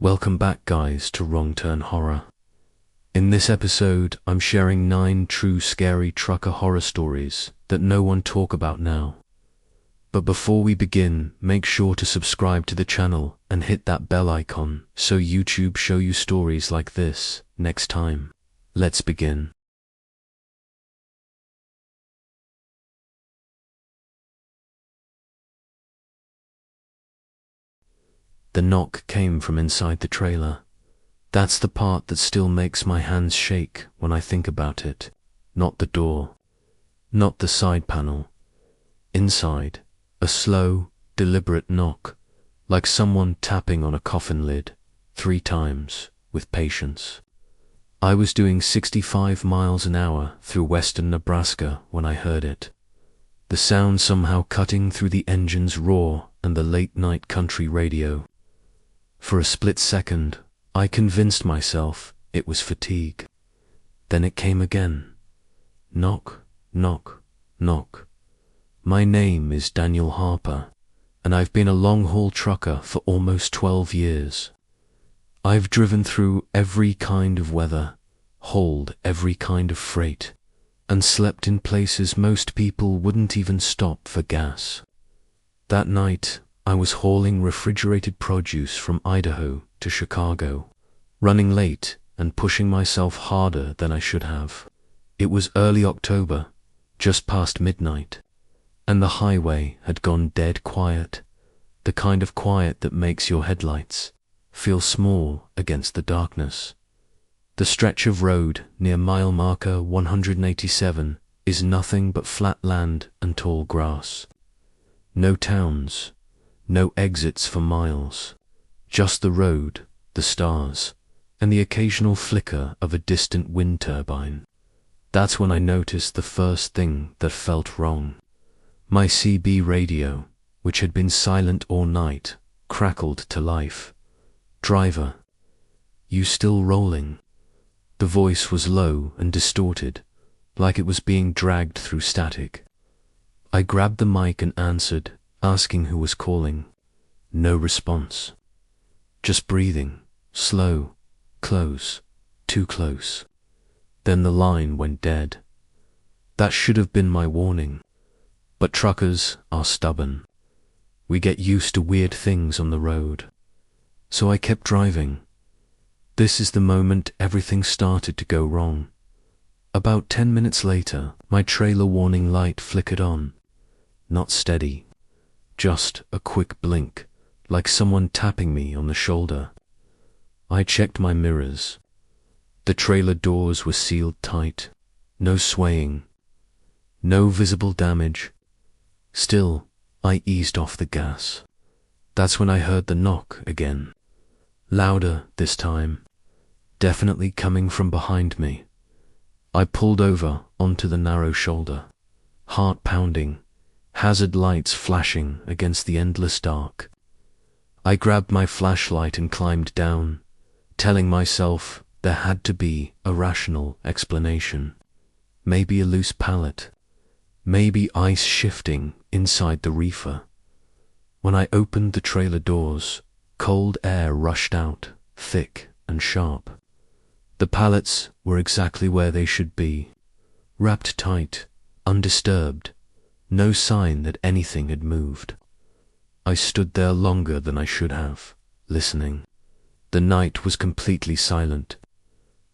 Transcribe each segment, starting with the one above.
Welcome back, guys, to Wrong Turn Horror. In this episode, I'm sharing 9 true scary trucker horror stories that no one talk about now. But before we begin, make sure to subscribe to the channel and hit that bell icon so YouTube show you stories like this next time. Let's begin. The knock came from inside the trailer. That's the part that still makes my hands shake when I think about it. Not the door, not the side panel. Inside, a slow, deliberate knock, like someone tapping on a coffin lid 3 times with patience. I was doing 65 miles an hour through western Nebraska when I heard it. The sound somehow cutting through the engine's roar and the late-night country radio. For a split second, I convinced myself it was fatigue. Then it came again. Knock, knock, knock. My name is Daniel Harper, and I've been a long-haul trucker for almost 12 years. I've driven through every kind of weather, hauled every kind of freight, and slept in places most people wouldn't even stop for gas. That night, I was hauling refrigerated produce from Idaho to Chicago, running late and pushing myself harder than I should have. It was early October, just past midnight, and the highway had gone dead quiet, the kind of quiet that makes your headlights feel small against the darkness. The stretch of road near mile marker 187 is nothing but flat land and tall grass. No towns, no exits for miles, just the road, the stars, and the occasional flicker of a distant wind turbine. That's when I noticed the first thing that felt wrong. My CB radio, which had been silent all night, crackled to life. "Driver, you still rolling?" The voice was low and distorted, like it was being dragged through static. I grabbed the mic and answered, asking who was calling. No response. Just breathing, slow, close, too close. Then the line went dead. That should have been my warning. But truckers are stubborn. We get used to weird things on the road. So I kept driving. This is the moment everything started to go wrong. About 10 minutes later, my trailer warning light flickered on. Not steady. Just a quick blink, like someone tapping me on the shoulder. I checked my mirrors. The trailer doors were sealed tight. No swaying. No visible damage. Still, I eased off the gas. That's when I heard the knock again. Louder this time. Definitely coming from behind me. I pulled over onto the narrow shoulder. Heart pounding. Hazard lights flashing against the endless dark. I grabbed my flashlight and climbed down, telling myself there had to be a rational explanation. Maybe a loose pallet. Maybe ice shifting inside the reefer. When I opened the trailer doors, cold air rushed out, thick and sharp. The pallets were exactly where they should be, wrapped tight, undisturbed, no sign that anything had moved. I stood there longer than I should have, listening. The night was completely silent.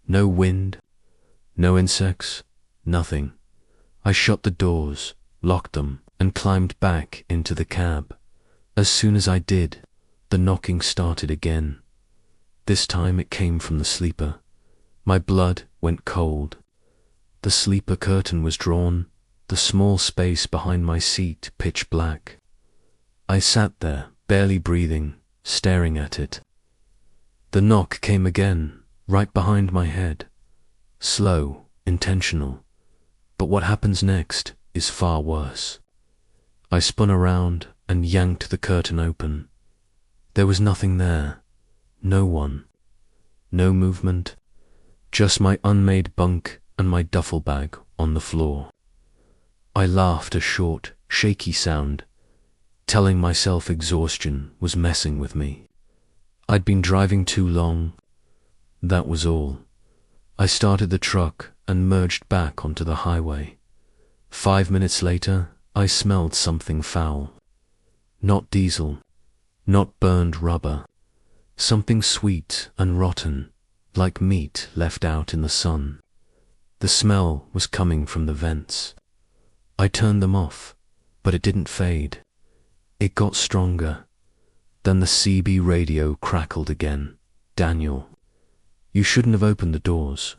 No wind, no insects, nothing. I shut the doors, locked them, and climbed back into the cab. As soon as I did, the knocking started again. This time it came from the sleeper. My blood went cold. The sleeper curtain was drawn, the small space behind my seat pitch black. I sat there, barely breathing, staring at it. The knock came again, right behind my head. Slow, intentional. But what happens next is far worse. I spun around and yanked the curtain open. There was nothing there. No one. No movement. Just my unmade bunk and my duffel bag on the floor. I laughed a short, shaky sound, telling myself exhaustion was messing with me. I'd been driving too long. That was all. I started the truck and merged back onto the highway. 5 minutes later, I smelled something foul. Not diesel, not burned rubber. Something sweet and rotten, like meat left out in the sun. The smell was coming from the vents. I turned them off, but it didn't fade. It got stronger. Then the CB radio crackled again. "Daniel, you shouldn't have opened the doors."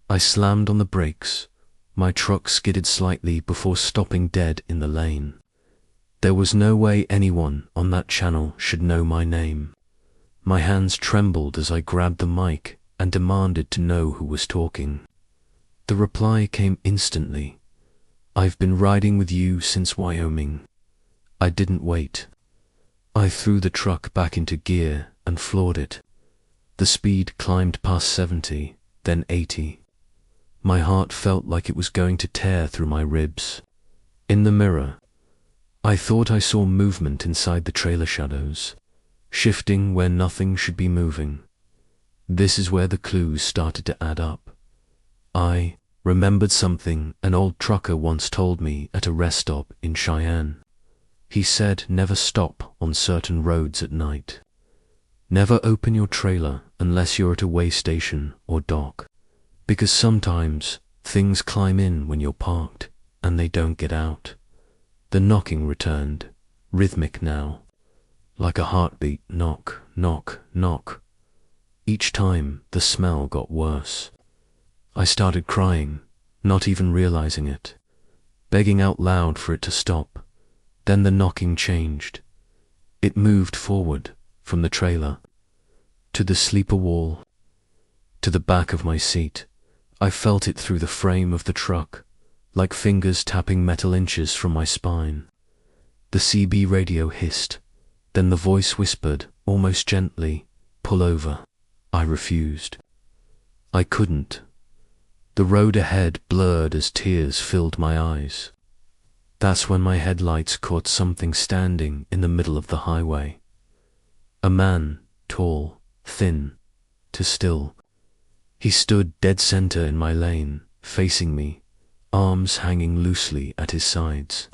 I slammed on the brakes. My truck skidded slightly before stopping dead in the lane. There was no way anyone on that channel should know my name. My hands trembled as I grabbed the mic and demanded to know who was talking. The reply came instantly. "I've been riding with you since Wyoming." I didn't wait. I threw the truck back into gear and floored it. The speed climbed past 70, then 80. My heart felt like it was going to tear through my ribs. In the mirror, I thought I saw movement inside the trailer shadows, shifting where nothing should be moving. This is where the clues started to add up. I remembered something an old trucker once told me at a rest stop in Cheyenne. He said never stop on certain roads at night. Never open your trailer unless you're at a way station or dock, because sometimes things climb in when you're parked and they don't get out. The knocking returned, rhythmic now, like a heartbeat, knock, knock, knock. Each time the smell got worse. I started crying, not even realizing it, begging out loud for it to stop. Then the knocking changed. It moved forward from the trailer to the sleeper wall, to the back of my seat. I felt it through the frame of the truck, like fingers tapping metal inches from my spine. The CB radio hissed, then the voice whispered, almost gently, "Pull over." I refused. I couldn't. The road ahead blurred as tears filled my eyes. That's when my headlights caught something standing in the middle of the highway. A man, tall, thin, to still. He stood dead center in my lane, facing me, arms hanging loosely at his sides.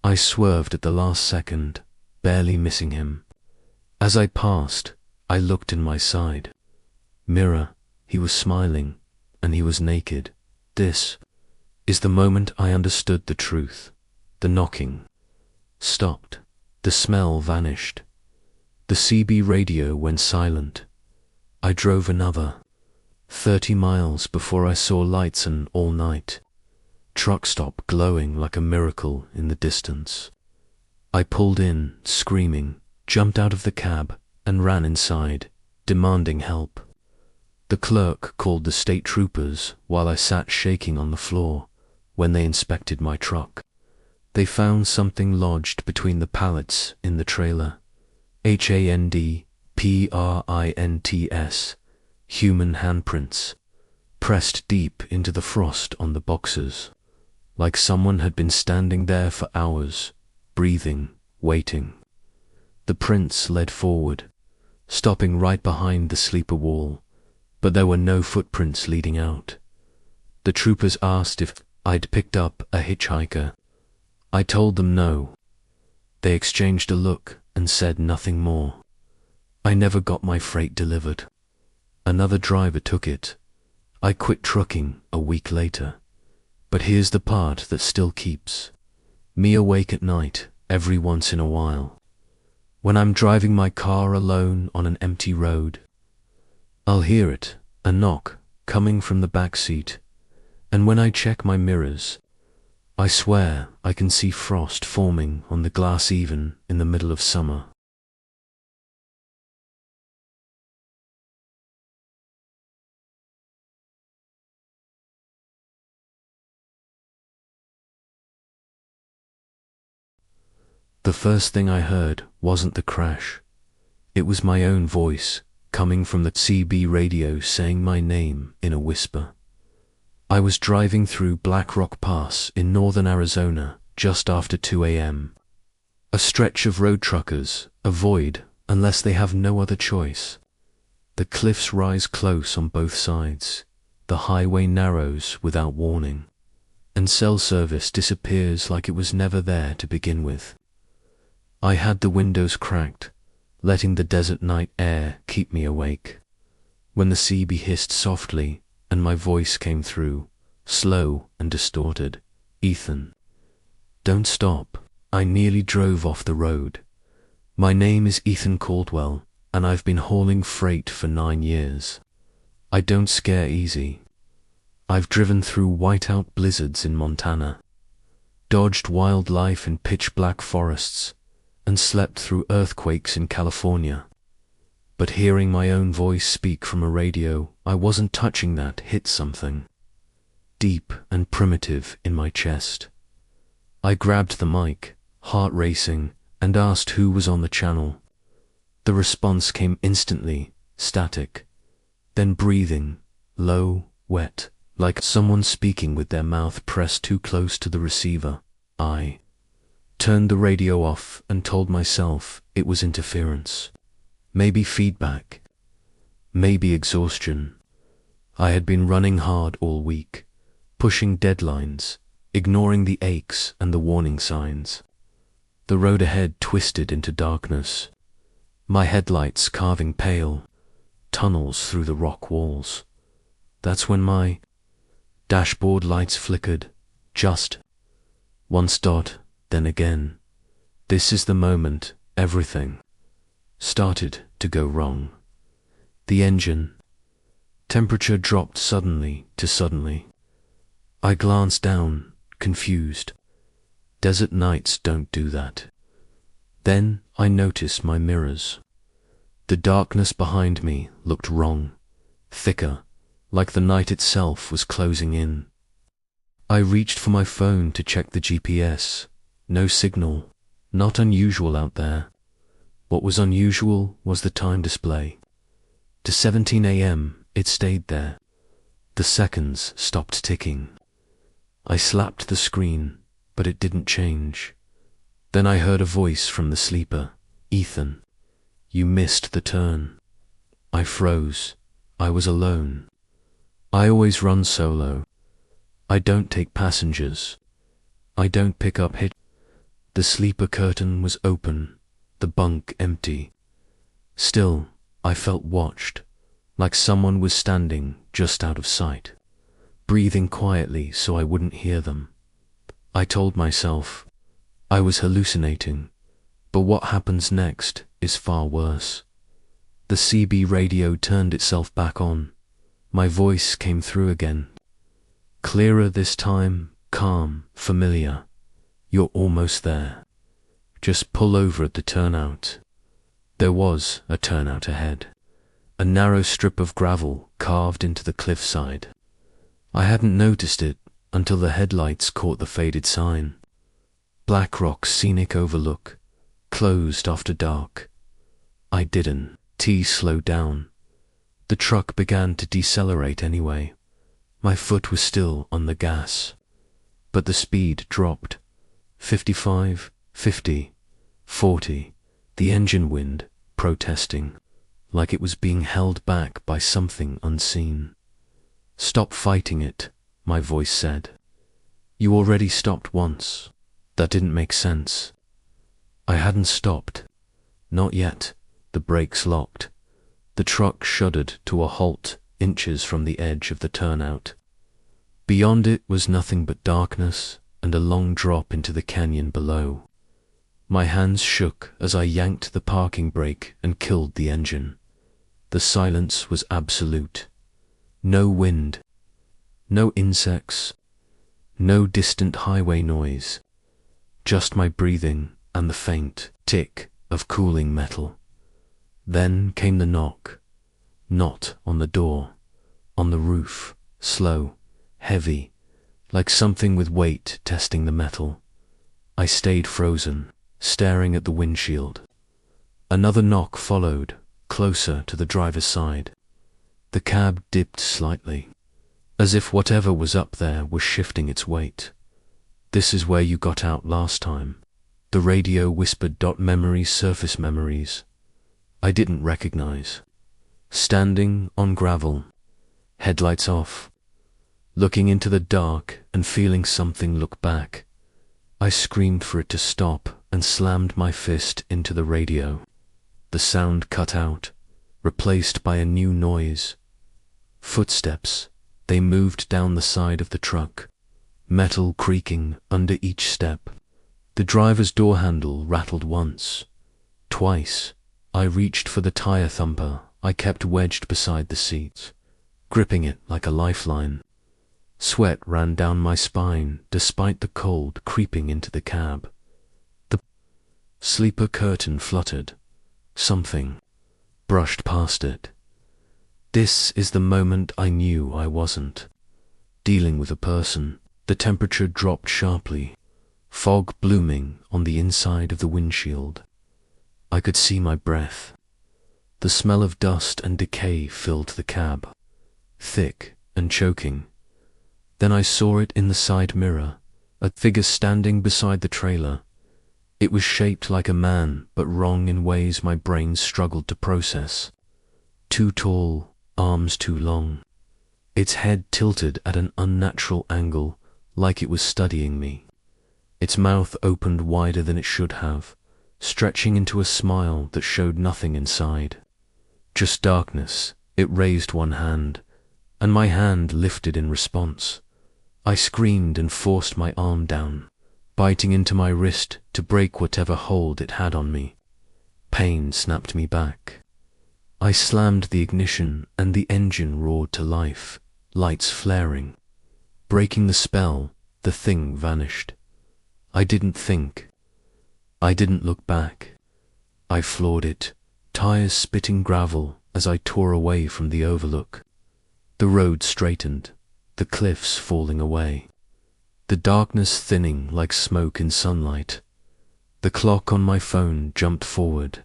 I swerved at the last second, barely missing him. As I passed, I looked in my side mirror. He was smiling, and he was naked. This is the moment I understood the truth. The knocking stopped. The smell vanished. The CB radio went silent. I drove another 30 miles before I saw lights an all-night truck stop glowing like a miracle in the distance. I pulled in, screaming, jumped out of the cab, and ran inside, demanding help. The clerk called the state troopers while I sat shaking on the floor when they inspected my truck. They found something lodged between the pallets in the trailer. HANDPRINTS, human handprints, pressed deep into the frost on the boxes, like someone had been standing there for hours, breathing, waiting. The prints led forward, stopping right behind the sleeper wall, but there were no footprints leading out. The troopers asked if I'd picked up a hitchhiker. I told them no. They exchanged a look and said nothing more. I never got my freight delivered. Another driver took it. I quit trucking a week later. But here's the part that still keeps me awake at night every once in a while. When I'm driving my car alone on an empty road, I'll hear it, a knock coming from the back seat, and when I check my mirrors, I swear I can see frost forming on the glass even in the middle of summer. The first thing I heard wasn't the crash. It was my own voice coming from the CB radio saying my name in a whisper. I was driving through Black Rock Pass in northern Arizona just after 2 a.m. A stretch of road truckers, a void unless they have no other choice. The cliffs rise close on both sides, the highway narrows without warning, and cell service disappears like it was never there to begin with. I had the windows cracked, letting the desert night air keep me awake, when the CB hissed softly and my voice came through, slow and distorted. "Ethan, don't stop." I nearly drove off the road. "My name is Ethan Caldwell, and I've been hauling freight for 9 years. I don't scare easy. I've driven through whiteout blizzards in Montana, dodged wildlife in pitch-black forests, and slept through earthquakes in California. But hearing my own voice speak from a radio, I wasn't touching that hit something deep and primitive in my chest. I grabbed the mic, heart racing, and asked who was on the channel. The response came instantly, static, then breathing, low, wet, like someone speaking with their mouth pressed too close to the receiver. I turned the radio off and told myself it was interference. Maybe feedback. Maybe exhaustion. I had been running hard all week, pushing deadlines, ignoring the aches and the warning signs. The road ahead twisted into darkness, my headlights carving pale tunnels through the rock walls. That's when my dashboard lights flickered, just once dot, then again. This is the moment everything started to go wrong. The engine temperature dropped suddenly. I glanced down, confused. Desert nights don't do that. Then I noticed my mirrors. The darkness behind me looked wrong, thicker, like the night itself was closing in. I reached for my phone to check the GPS. No signal, not unusual out there. What was unusual was the time display. To 17 a.m. it stayed there. The seconds stopped ticking. I slapped the screen, but it didn't change. Then I heard a voice from the sleeper. "Ethan, you missed the turn." I froze. I was alone. I always run solo. I don't take passengers. I don't pick up hit. The sleeper curtain was open, the bunk empty. Still, I felt watched, like someone was standing just out of sight, breathing quietly so I wouldn't hear them. I told myself I was hallucinating, but what happens next is far worse. The CB radio turned itself back on. My voice came through again. Clearer this time, calm, familiar. "You're almost there. Just pull over at the turnout." There was a turnout ahead, a narrow strip of gravel carved into the cliffside. I hadn't noticed it until the headlights caught the faded sign. Black Rock's scenic overlook, closed after dark. I didn't slow down. The truck began to decelerate anyway. My foot was still on the gas, but the speed dropped. 55, 50, 40, the engine wind protesting, like it was being held back by something unseen. "Stop fighting it," my voice said. "You already stopped once." That didn't make sense. I hadn't stopped. Not yet. The brakes locked. The truck shuddered to a halt inches from the edge of the turnout. Beyond it was nothing but darkness and a long drop into the canyon below. My hands shook as I yanked the parking brake and killed the engine. The silence was absolute. No wind, no insects, no distant highway noise, just my breathing and the faint tick of cooling metal. Then came the knock, not on the door, on the roof, slow, heavy, like something with weight testing the metal. I stayed frozen, staring at the windshield. Another knock followed, closer to the driver's side. The cab dipped slightly, as if whatever was up there was shifting its weight. "This is where you got out last time," the radio whispered. "Memories, surface memories." I didn't recognize. Standing on gravel, headlights off, looking into the dark and feeling something look back. I screamed for it to stop and slammed my fist into the radio. The sound cut out, replaced by a new noise. Footsteps. They moved down the side of the truck, metal creaking under each step. The driver's door handle rattled once, twice. I reached for the tire thumper I kept wedged beside the seat, gripping it like a lifeline. Sweat ran down my spine despite the cold creeping into the cab. The sleeper curtain fluttered. Something brushed past it. This is the moment I knew I wasn't dealing with a person. The temperature dropped sharply, fog blooming on the inside of the windshield. I could see my breath. The smell of dust and decay filled the cab, thick and choking. Then I saw it in the side mirror, a figure standing beside the trailer. It was shaped like a man, but wrong in ways my brain struggled to process. Too tall, arms too long. Its head tilted at an unnatural angle, like it was studying me. Its mouth opened wider than it should have, stretching into a smile that showed nothing inside. Just darkness. It raised one hand, and my hand lifted in response. I screamed and forced my arm down, biting into my wrist to break whatever hold it had on me. Pain snapped me back. I slammed the ignition and the engine roared to life, lights flaring. Breaking the spell, the thing vanished. I didn't think. I didn't look back. I floored it, tires spitting gravel as I tore away from the overlook. The road straightened, the cliffs falling away, the darkness thinning like smoke in sunlight. The clock on my phone jumped forward.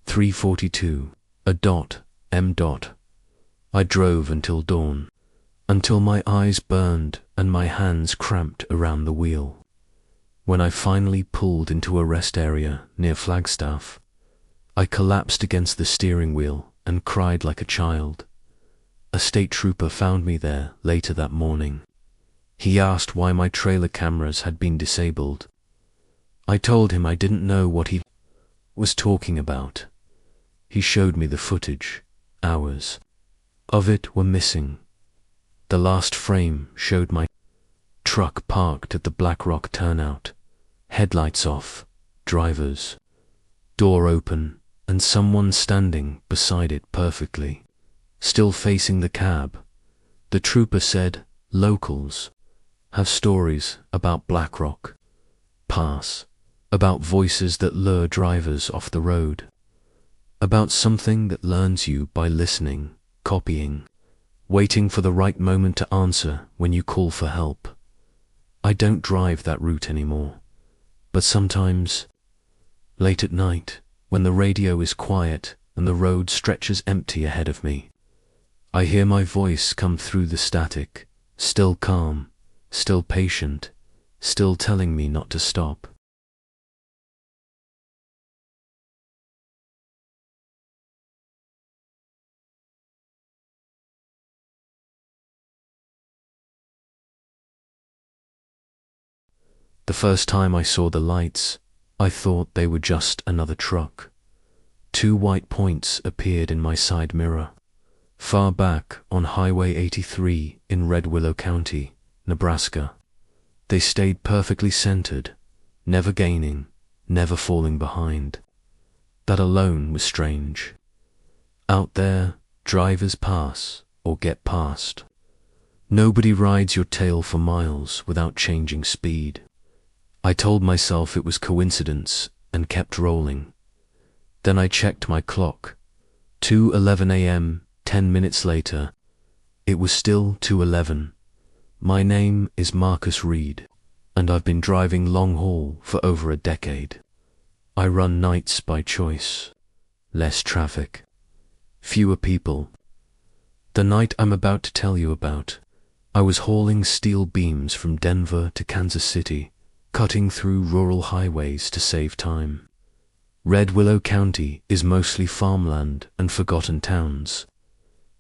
3:42, a dot, M dot. I drove until dawn, until my eyes burned and my hands cramped around the wheel. When I finally pulled into a rest area near Flagstaff, I collapsed against the steering wheel and cried like a child. A state trooper found me there later that morning. He asked why my trailer cameras had been disabled. I told him I didn't know what he was talking about. He showed me the footage. Hours of it were missing. The last frame showed my truck parked at the Black Rock turnout, headlights off, drivers, door open, and someone standing beside it perfectly, still facing the cab. The trooper said, "Locals have stories about Black Rock Pass, about voices that lure drivers off the road, about something that learns you by listening, copying, waiting for the right moment to answer when you call for help." I don't drive that route anymore, but sometimes, late at night, when the radio is quiet and the road stretches empty ahead of me, I hear my voice come through the static, still calm, still patient, still telling me not to stop. The first time I saw the lights, I thought they were just another truck. 2 white points appeared in my side mirror, far back on Highway 83 in Red Willow County, Nebraska. They stayed perfectly centered, never gaining, never falling behind. That alone was strange. Out there, drivers pass or get passed. Nobody rides your tail for miles without changing speed. I told myself it was coincidence and kept rolling. Then I checked my clock. 2:11 a.m., 10 minutes later. It was still 2:11. My name is Marcus Reed, and I've been driving long haul for over a decade. I run nights by choice. Less traffic, fewer people. The night I'm about to tell you about, I was hauling steel beams from Denver to Kansas City, cutting through rural highways to save time. Red Willow County is mostly farmland and forgotten towns.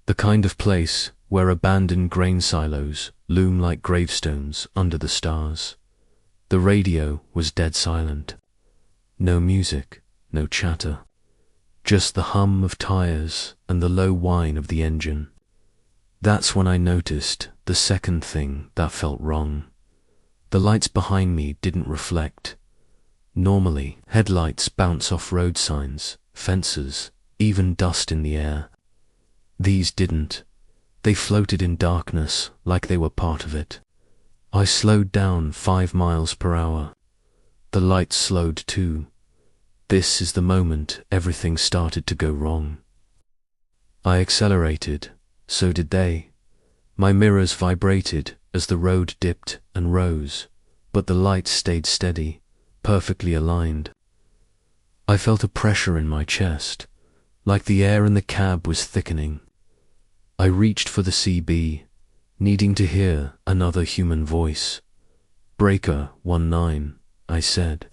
The kind of place where abandoned grain silos loom like gravestones under the stars. The radio was dead silent. No music, no chatter. Just the hum of tires and the low whine of the engine. That's when I noticed the second thing that felt wrong. The lights behind me didn't reflect. Normally, headlights bounce off road signs, fences, even dust in the air. These didn't. They floated in darkness like they were part of it. I slowed down 5 miles per hour. The lights slowed too. This is the moment everything started to go wrong. I accelerated, so did they. My mirrors vibrated as the road dipped and rose, but the lights stayed steady, perfectly aligned. I felt a pressure in my chest, like the air in the cab was thickening. I reached for the CB, needing to hear another human voice. "Breaker 19, I said.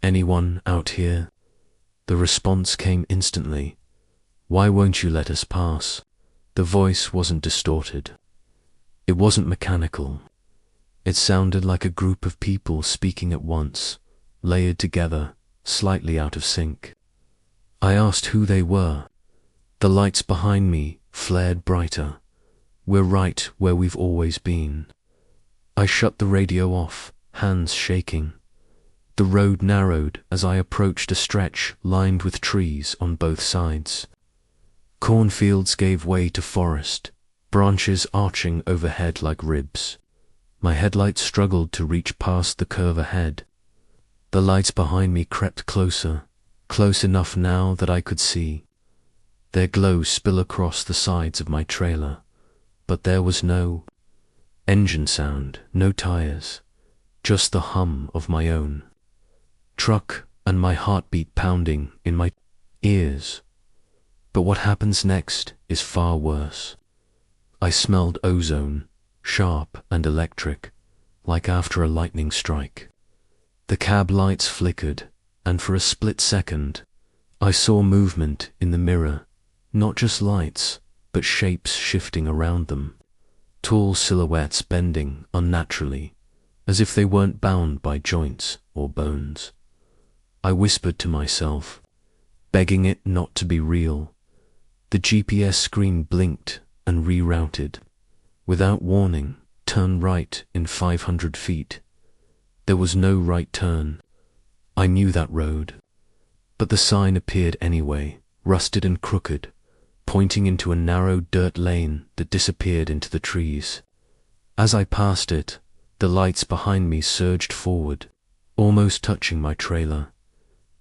"Anyone out here?" The response came instantly. "Why won't you let us pass?" The voice wasn't distorted. It wasn't mechanical. It sounded like a group of people speaking at once, layered together, slightly out of sync. I asked who they were. The lights behind me flared brighter. "We're right where we've always been." I shut the radio off, hands shaking. The road narrowed as I approached a stretch lined with trees on both sides. Cornfields gave way to forest, branches arching overhead like ribs. My headlights struggled to reach past the curve ahead. The lights behind me crept closer, close enough now that I could see. Their glow spill across the sides of my trailer, but there was no engine sound, no tires, just the hum of my own truck and my heartbeat pounding in my ears. But what happens next is far worse. I smelled ozone, sharp and electric, like after a lightning strike. The cab lights flickered, and for a split second, I saw movement in the mirror, not just lights, but shapes shifting around them. Tall silhouettes bending unnaturally, as if they weren't bound by joints or bones. I whispered to myself, begging it not to be real. The GPS screen blinked and rerouted. Without warning, turn right in 500 feet. There was no right turn. I knew that road. But the sign appeared anyway, rusted and crooked, pointing into a narrow dirt lane that disappeared into the trees. As I passed it, the lights behind me surged forward, almost touching my trailer.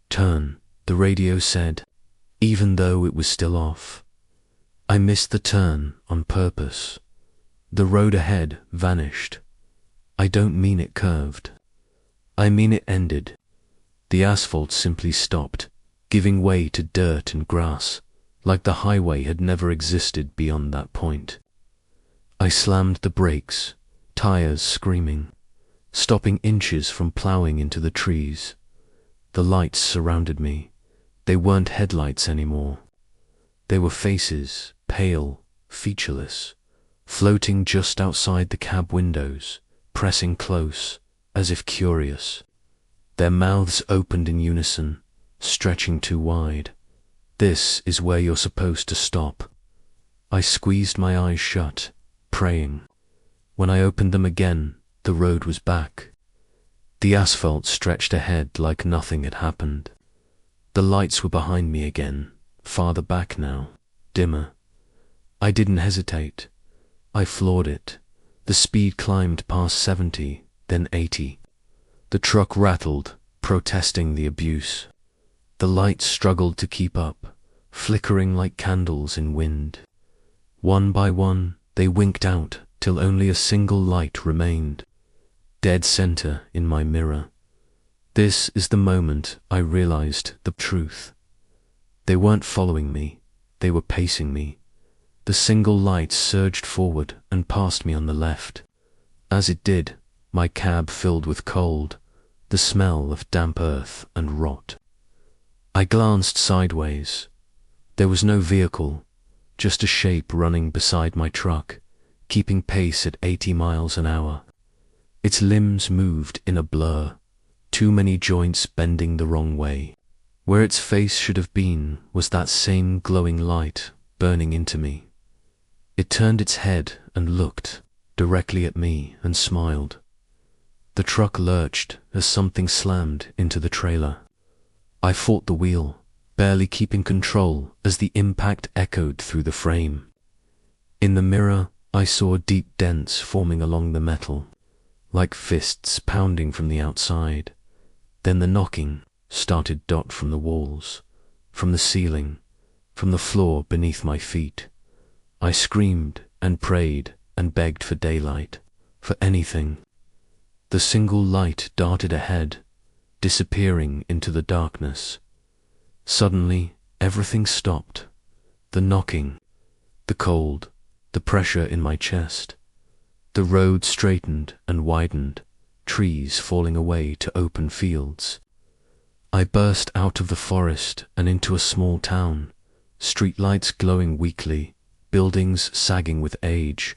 "Turn," the radio said, even though it was still off. I missed the turn on purpose. The road ahead vanished. I don't mean it curved. I mean it ended. The asphalt simply stopped, giving way to dirt and grass, like the highway had never existed beyond that point. I slammed the brakes, tires screaming, stopping inches from plowing into the trees. The lights surrounded me. They weren't headlights anymore. They were faces, pale, featureless, floating just outside the cab windows, pressing close, as if curious. Their mouths opened in unison, stretching too wide. "This is where you're supposed to stop." I squeezed my eyes shut, praying. When I opened them again, the road was back. The asphalt stretched ahead like nothing had happened. The lights were behind me again, farther back now, dimmer. I didn't hesitate. I floored it. The speed climbed past 70, then 80. The truck rattled, protesting the abuse. The lights struggled to keep up, flickering like candles in wind. One by one, they winked out till only a single light remained, dead center in my mirror. This is the moment I realized the truth. They weren't following me, they were pacing me. The single light surged forward and passed me on the left. As it did, my cab filled with cold, the smell of damp earth and rot. I glanced sideways. There was no vehicle, just a shape running beside my truck, keeping pace at 80 miles an hour. Its limbs moved in a blur, too many joints bending the wrong way. Where its face should have been was that same glowing light burning into me. It turned its head and looked directly at me and smiled. The truck lurched as something slammed into the trailer. I fought the wheel, barely keeping control as the impact echoed through the frame. In the mirror, I saw deep dents forming along the metal, like fists pounding from the outside. Then the knocking started from the walls, from the ceiling, from the floor beneath my feet. I screamed and prayed and begged for daylight, for anything. The single light darted ahead, disappearing into the darkness. Suddenly, everything stopped. The knocking, the cold, the pressure in my chest. The road straightened and widened, trees falling away to open fields. I burst out of the forest and into a small town, streetlights glowing weakly, buildings sagging with age.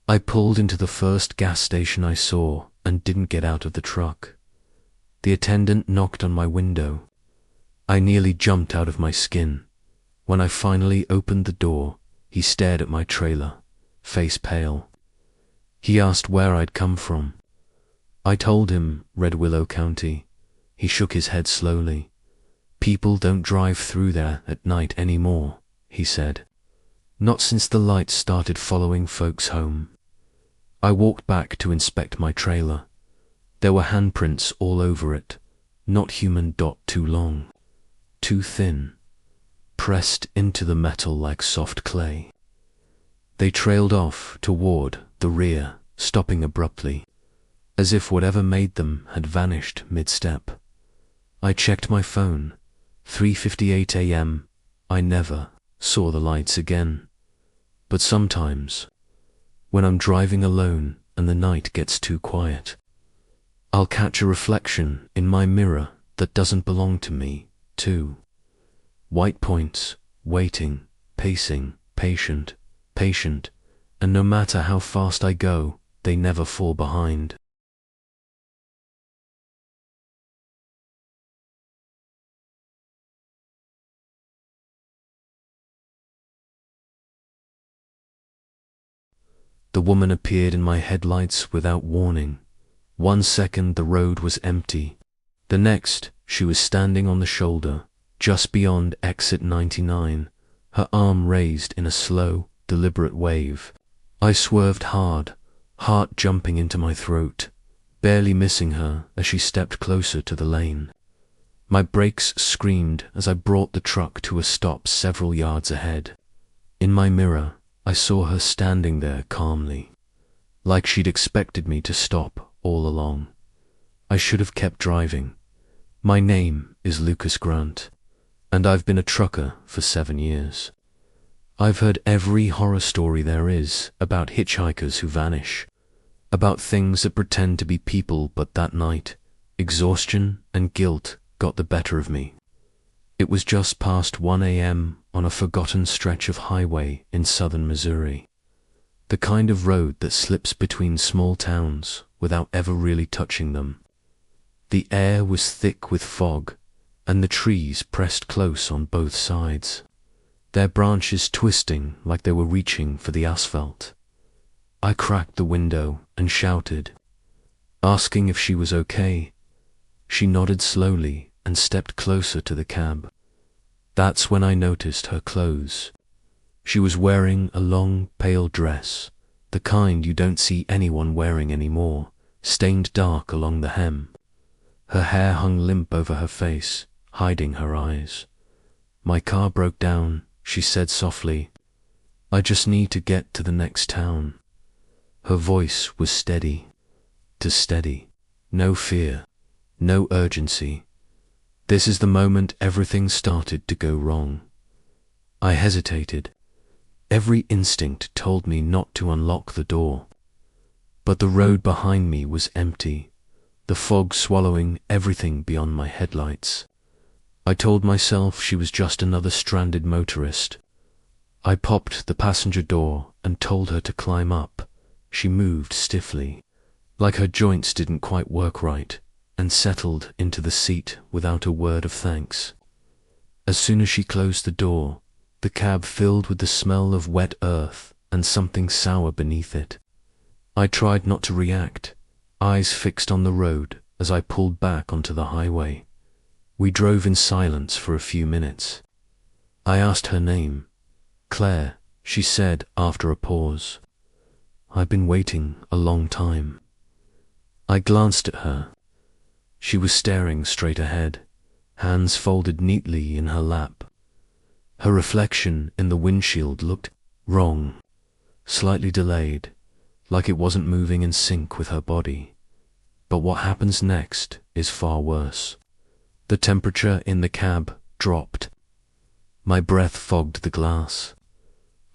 I pulled into the first gas station I saw and didn't get out of the truck. The attendant knocked on my window. I nearly jumped out of my skin. When I finally opened the door, he stared at my trailer, face pale. He asked where I'd come from. I told him Red Willow County. He shook his head slowly. People don't drive through there at night anymore, he said. Not since the lights started following folks home. I walked back to inspect my trailer. There were handprints all over it, not human. Too long, too thin, pressed into the metal like soft clay. They trailed off toward the rear, stopping abruptly, as if whatever made them had vanished mid-step. I checked my phone. 3:58 a.m. I never saw the lights again. But sometimes, when I'm driving alone and the night gets too quiet, I'll catch a reflection in my mirror that doesn't belong to me, too. White points, waiting, pacing, patient, and no matter how fast I go, they never fall behind. The woman appeared in my headlights without warning. 1 second the road was empty. The next, she was standing on the shoulder, just beyond exit 99, her arm raised in a slow, deliberate wave. I swerved hard, heart jumping into my throat, barely missing her as she stepped closer to the lane. My brakes screamed as I brought the truck to a stop several yards ahead. In my mirror, I saw her standing there calmly, like she'd expected me to stop all along. I should have kept driving. My name is Lucas Grant, and I've been a trucker for 7 years. I've heard every horror story there is about hitchhikers who vanish, about things that pretend to be people, but that night, exhaustion and guilt got the better of me. It was just past 1 a.m. on a forgotten stretch of highway in southern Missouri, the kind of road that slips between small towns without ever really touching them. The air was thick with fog, and the trees pressed close on both sides, their branches twisting like they were reaching for the asphalt. I cracked the window and shouted, asking if she was okay. She nodded slowly and stepped closer to the cab. That's when I noticed her clothes. She was wearing a long, pale dress, the kind you don't see anyone wearing anymore, stained dark along the hem. Her hair hung limp over her face, hiding her eyes. My car broke down, she said softly. I just need to get to the next town. Her voice was steady, too steady. No fear, no urgency. This is the moment everything started to go wrong. I hesitated. Every instinct told me not to unlock the door. But the road behind me was empty, the fog swallowing everything beyond my headlights. I told myself she was just another stranded motorist. I popped the passenger door and told her to climb up. She moved stiffly, like her joints didn't quite work right, and settled into the seat without a word of thanks. As soon as she closed the door, the cab filled with the smell of wet earth and something sour beneath it. I tried not to react, eyes fixed on the road as I pulled back onto the highway. We drove in silence for a few minutes. I asked her name. Claire, she said after a pause. I've been waiting a long time. I glanced at her. She was staring straight ahead, hands folded neatly in her lap. Her reflection in the windshield looked wrong, slightly delayed, like it wasn't moving in sync with her body. But what happens next is far worse. The temperature in the cab dropped. My breath fogged the glass.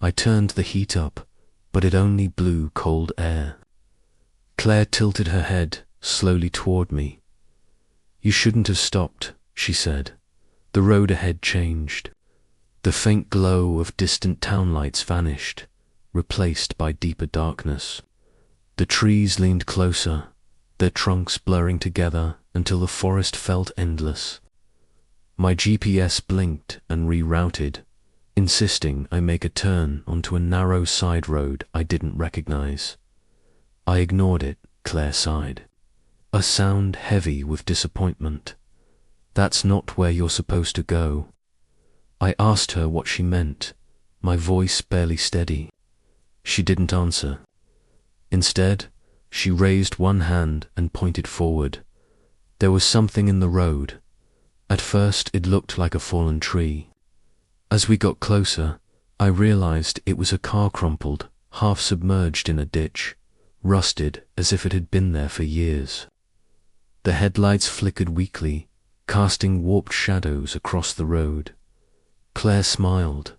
I turned the heat up, but it only blew cold air. Claire tilted her head slowly toward me. You shouldn't have stopped, she said. The road ahead changed. The faint glow of distant town lights vanished, replaced by deeper darkness. The trees leaned closer, their trunks blurring together until the forest felt endless. My GPS blinked and rerouted, insisting I make a turn onto a narrow side road I didn't recognize. I ignored it, Claire sighed, a sound heavy with disappointment. That's not where you're supposed to go. I asked her what she meant, my voice barely steady. She didn't answer. Instead, she raised one hand and pointed forward. There was something in the road. At first it looked like a fallen tree. As we got closer, I realized it was a car crumpled, half submerged in a ditch, rusted as if it had been there for years. The headlights flickered weakly, casting warped shadows across the road. Claire smiled.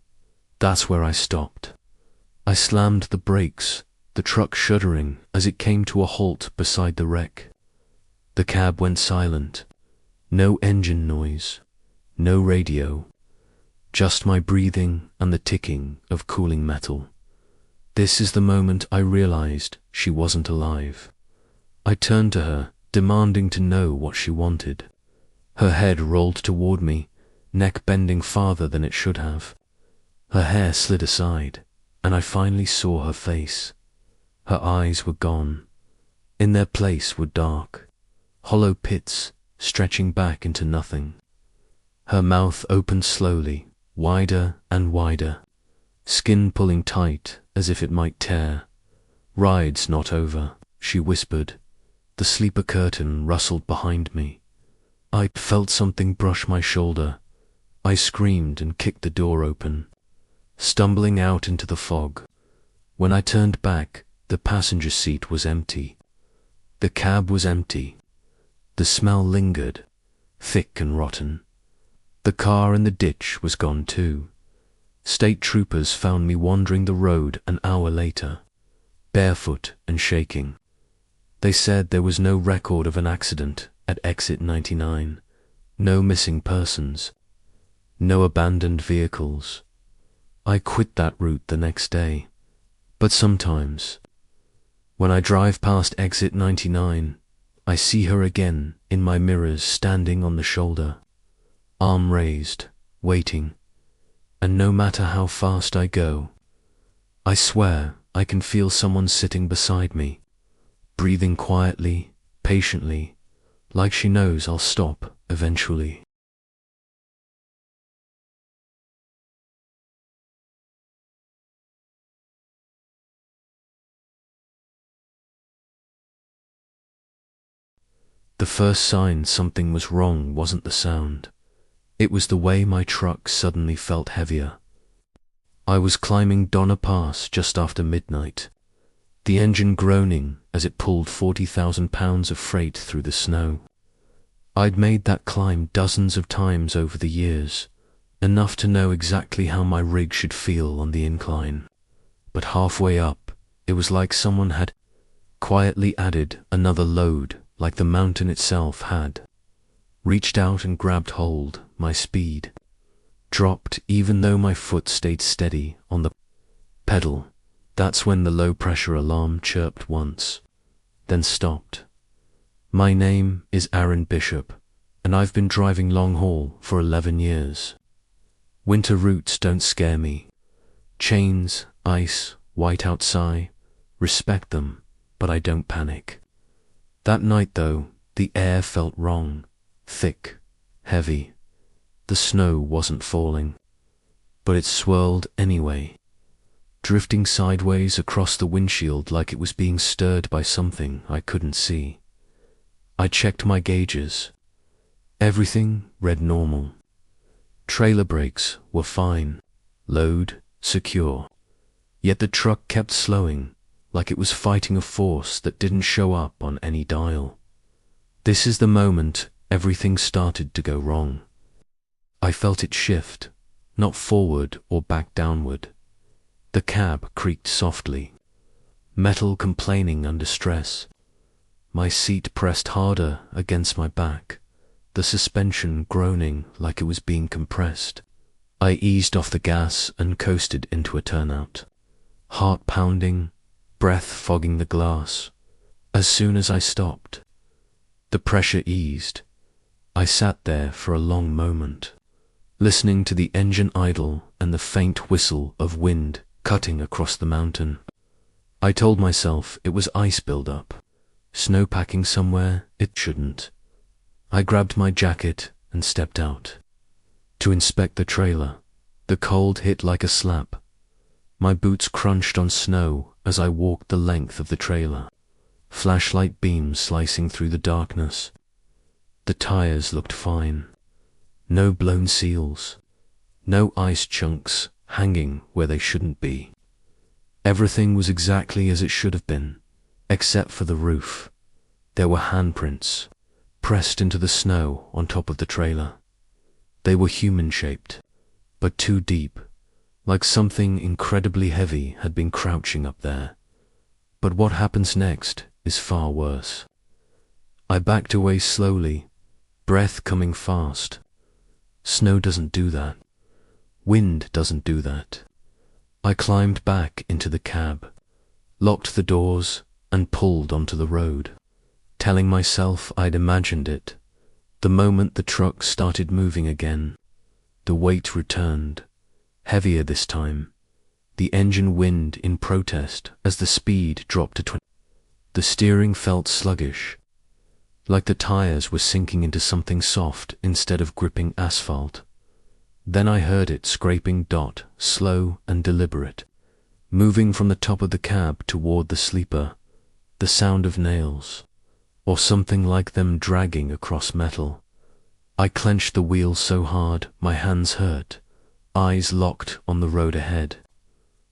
That's where I stopped. I slammed the brakes, the truck shuddering as it came to a halt beside the wreck. The cab went silent. No engine noise, no radio, just my breathing and the ticking of cooling metal. This is the moment I realized she wasn't alive. I turned to her, demanding to know what she wanted. Her head rolled toward me, neck bending farther than it should have. Her hair slid aside, and I finally saw her face. Her eyes were gone. In their place were dark, hollow pits stretching back into nothing. Her mouth opened slowly, wider and wider, skin pulling tight as if it might tear. Ride's not over, she whispered. The sleeper curtain rustled behind me. I felt something brush my shoulder. I screamed and kicked the door open, stumbling out into the fog. When I turned back, the passenger seat was empty. The cab was empty. The smell lingered, thick and rotten. The car in the ditch was gone too. State troopers found me wandering the road an hour later, barefoot and shaking. They said there was no record of an accident at exit 99, no missing persons, no abandoned vehicles. I quit that route the next day, but sometimes, when I drive past exit 99, I see her again in my mirrors standing on the shoulder, arm raised, waiting, and no matter how fast I go, I swear I can feel someone sitting beside me, breathing quietly, patiently, like she knows I'll stop eventually. The first sign something was wrong wasn't the sound. It was the way my truck suddenly felt heavier. I was climbing Donner Pass just after midnight, the engine groaning as it pulled 40,000 pounds of freight through the snow. I'd made that climb dozens of times over the years, enough to know exactly how my rig should feel on the incline. But halfway up, it was like someone had quietly added another load, like the mountain itself had. Reached out and grabbed hold, my speed dropped even though my foot stayed steady on the pedal. That's when the low-pressure alarm chirped once, then stopped. My name is Aaron Bishop, and I've been driving long haul for 11 years. Winter routes don't scare me. Chains, ice, whiteout sigh, respect them, but I don't panic. That night though, the air felt wrong, thick, heavy. The snow wasn't falling, but it swirled anyway, drifting sideways across the windshield like it was being stirred by something I couldn't see. I checked my gauges. Everything read normal. Trailer brakes were fine, load secure. Yet the truck kept slowing, like it was fighting a force that didn't show up on any dial. This is the moment everything started to go wrong. I felt it shift, not forward or back downward. The cab creaked softly, metal complaining under stress. My seat pressed harder against my back, the suspension groaning like it was being compressed. I eased off the gas and coasted into a turnout, heart pounding, breath fogging the glass. As soon as I stopped, the pressure eased. I sat there for a long moment, listening to the engine idle and the faint whistle of wind cutting across the mountain. I told myself it was ice build-up, snowpacking somewhere it shouldn't. I grabbed my jacket and stepped out to inspect the trailer. The cold hit like a slap. My boots crunched on snow as I walked the length of the trailer, flashlight beams slicing through the darkness. The tires looked fine. No blown seals, no ice chunks hanging where they shouldn't be. Everything was exactly as it should have been, except for the roof. There were handprints, pressed into the snow on top of the trailer. They were human-shaped, but too deep, like something incredibly heavy had been crouching up there. But what happens next is far worse. I backed away slowly, breath coming fast. Snow doesn't do that. Wind doesn't do that. I climbed back into the cab, locked the doors, and pulled onto the road, telling myself I'd imagined it. The moment the truck started moving again, the weight returned, heavier this time. The engine whined in protest as the speed dropped to 20. The steering felt sluggish, like the tires were sinking into something soft instead of gripping asphalt. Then I heard it scraping, slow and deliberate, moving from the top of the cab toward the sleeper, the sound of nails, or something like them dragging across metal. I clenched the wheel so hard my hands hurt, eyes locked on the road ahead.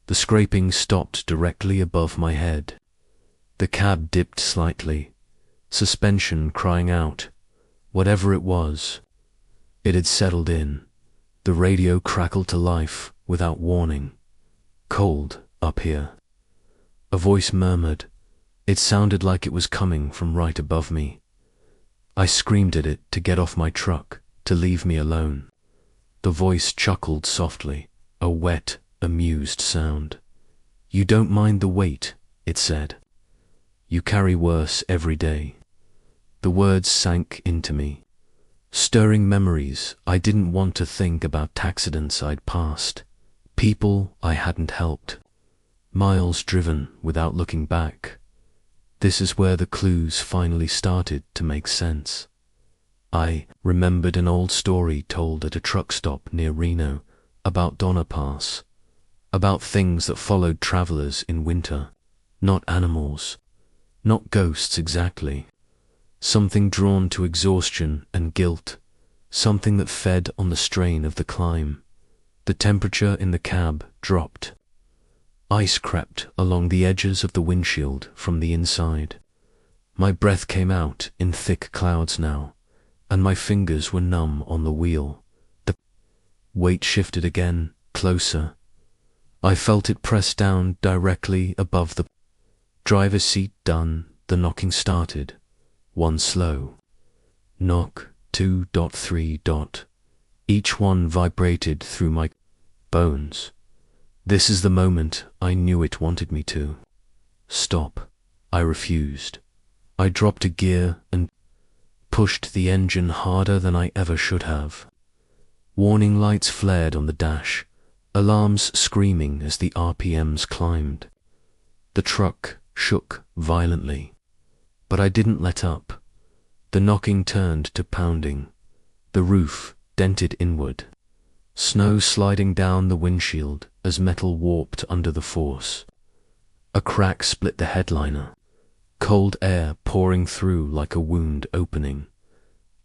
The scraping stopped directly above my head. The cab dipped slightly, suspension crying out. Whatever it was, it had settled in. The radio crackled to life without warning. Cold up here. A voice murmured. It sounded like it was coming from right above me. I screamed at it to get off my truck, to leave me alone. The voice chuckled softly, a wet, amused sound. You don't mind the weight, it said. You carry worse every day. The words sank into me, stirring memories. I didn't want to think about accidents I'd passed, people I hadn't helped, miles driven without looking back. This is where the clues finally started to make sense. I remembered an old story told at a truck stop near Reno about Donner Pass, about things that followed travelers in winter, not animals, not ghosts exactly. Something drawn to exhaustion and guilt, something that fed on the strain of the climb. The temperature in the cab dropped. Ice crept along the edges of the windshield from the inside. My breath came out in thick clouds now, and my fingers were numb on the wheel. The weight shifted again, closer. I felt it press down directly above the driver's seat. Done. The knocking started. One slow knock, 2.3. Each one vibrated through my bones. This is the moment I knew it wanted me to. Stop. I refused. I dropped a gear and pushed the engine harder than I ever should have. Warning lights flared on the dash, alarms screaming as the RPMs climbed. The truck shook violently, but I didn't let up. The knocking turned to pounding. The roof dented inward. Snow sliding down the windshield as metal warped under the force. A crack split the headliner, cold air pouring through like a wound opening.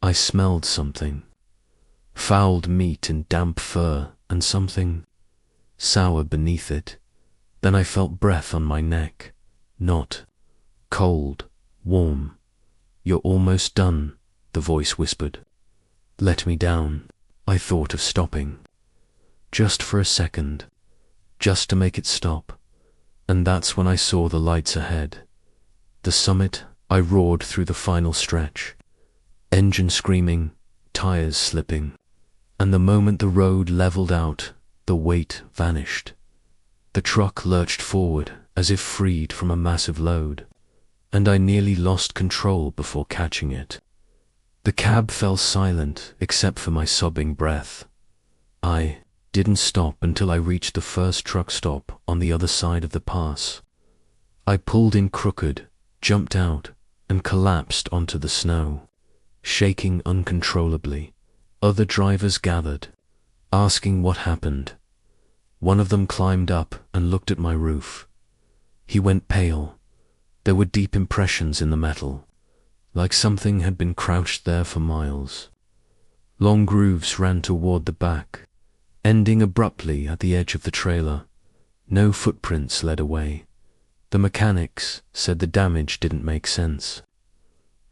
I smelled something. Fouled meat and damp fur and something sour beneath it. Then I felt breath on my neck. Not cold, warm. You're almost done, the voice whispered. Let me down. I thought of stopping. Just for a second. Just to make it stop. And that's when I saw the lights ahead. The summit. I roared through the final stretch. Engine screaming, tires slipping. And the moment the road leveled out, the weight vanished. The truck lurched forward as if freed from a massive load, and I nearly lost control before catching it. The cab fell silent except for my sobbing breath. I didn't stop until I reached the first truck stop on the other side of the pass. I pulled in crooked, jumped out, and collapsed onto the snow, shaking uncontrollably. Other drivers gathered, asking what happened. One of them climbed up and looked at my roof. He went pale. There were deep impressions in the metal, like something had been crouched there for miles. Long grooves ran toward the back, ending abruptly at the edge of the trailer. No footprints led away. The mechanics said the damage didn't make sense.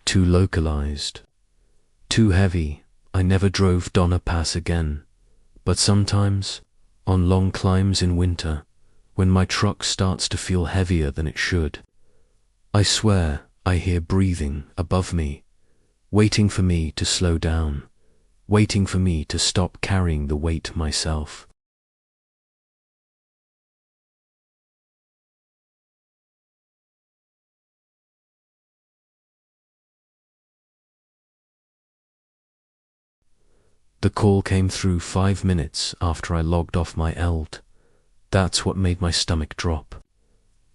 Too localized. Too heavy. I never drove Donner Pass again, but sometimes, on long climbs in winter, when my truck starts to feel heavier than it should, I swear I hear breathing above me, waiting for me to slow down, waiting for me to stop carrying the weight myself. The call came through 5 minutes after I logged off my ELT. That's what made my stomach drop.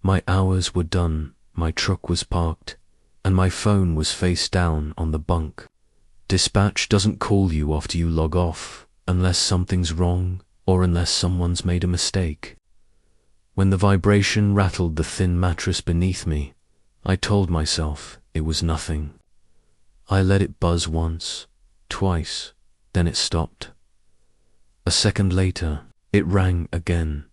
My hours were done, my truck was parked, and my phone was face down on the bunk. Dispatch doesn't call you after you log off, unless something's wrong or unless someone's made a mistake. When the vibration rattled the thin mattress beneath me, I told myself it was nothing. I let it buzz once, twice, then it stopped. A second later, it rang again.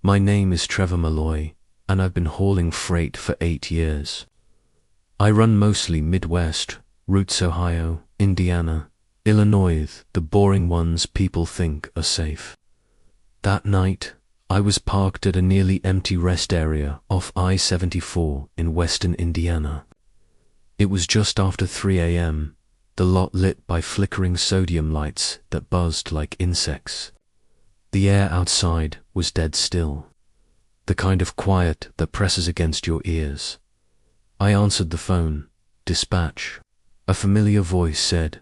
My name is Trevor Malloy, and I've been hauling freight for 8 years. I run mostly Midwest, routes Ohio, Indiana, Illinois, the boring ones people think are safe. That night, I was parked at a nearly empty rest area off I-74 in western Indiana. It was just after 3 a.m., the lot lit by flickering sodium lights that buzzed like insects. The air outside was dead still, the kind of quiet that presses against your ears. I answered the phone. Dispatch. A familiar voice said,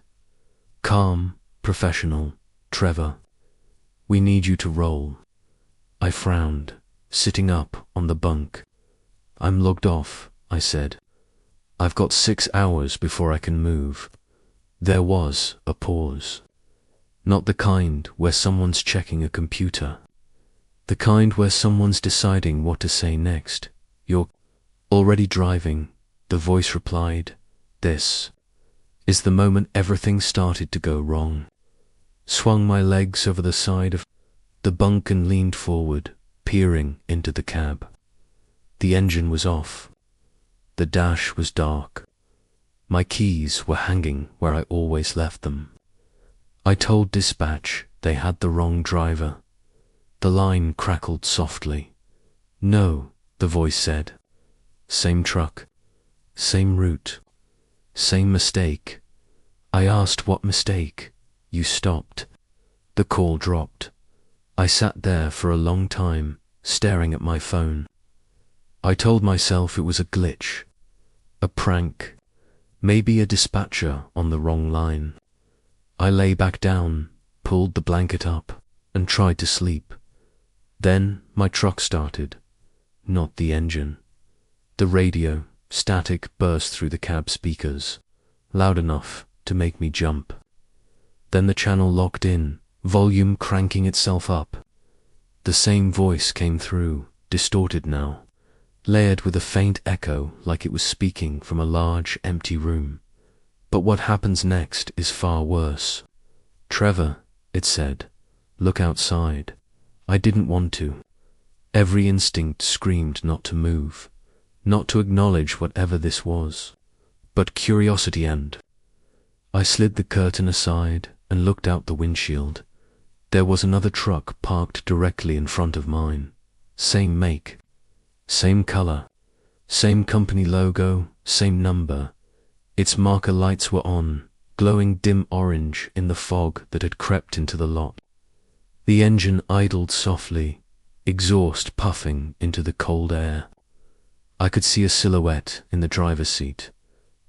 "Calm, professional, Trevor. We need you to roll." I frowned, sitting up on the bunk. "I'm logged off," I said. "I've got 6 hours before I can move." There was a pause. Not the kind where someone's checking a computer. The kind where someone's deciding what to say next. "You're already driving," the voice replied. "This is the moment everything started to go wrong." Swung my legs over the side of the bunk and leaned forward, peering into the cab. The engine was off. The dash was dark. My keys were hanging where I always left them. I told dispatch they had the wrong driver. The line crackled softly. "No," the voice said. "Same truck, same route, same mistake." I asked what mistake. You stopped. The call dropped. I sat there for a long time, staring at my phone. I told myself it was a glitch, a prank, maybe a dispatcher on the wrong line. I lay back down, pulled the blanket up, and tried to sleep. Then my truck started. Not the engine. The radio, static, burst through the cab speakers, loud enough to make me jump. Then the channel locked in, volume cranking itself up. The same voice came through, distorted now, layered with a faint echo like it was speaking from a large, empty room. But what happens next is far worse. "Trevor," it said, "look outside." I didn't want to. Every instinct screamed not to move, not to acknowledge whatever this was. But curiosity and I slid the curtain aside and looked out the windshield. There was another truck parked directly in front of mine. Same make, same color, same company logo, same number. Its marker lights were on, glowing dim orange in the fog that had crept into the lot. The engine idled softly, exhaust puffing into the cold air. I could see a silhouette in the driver's seat.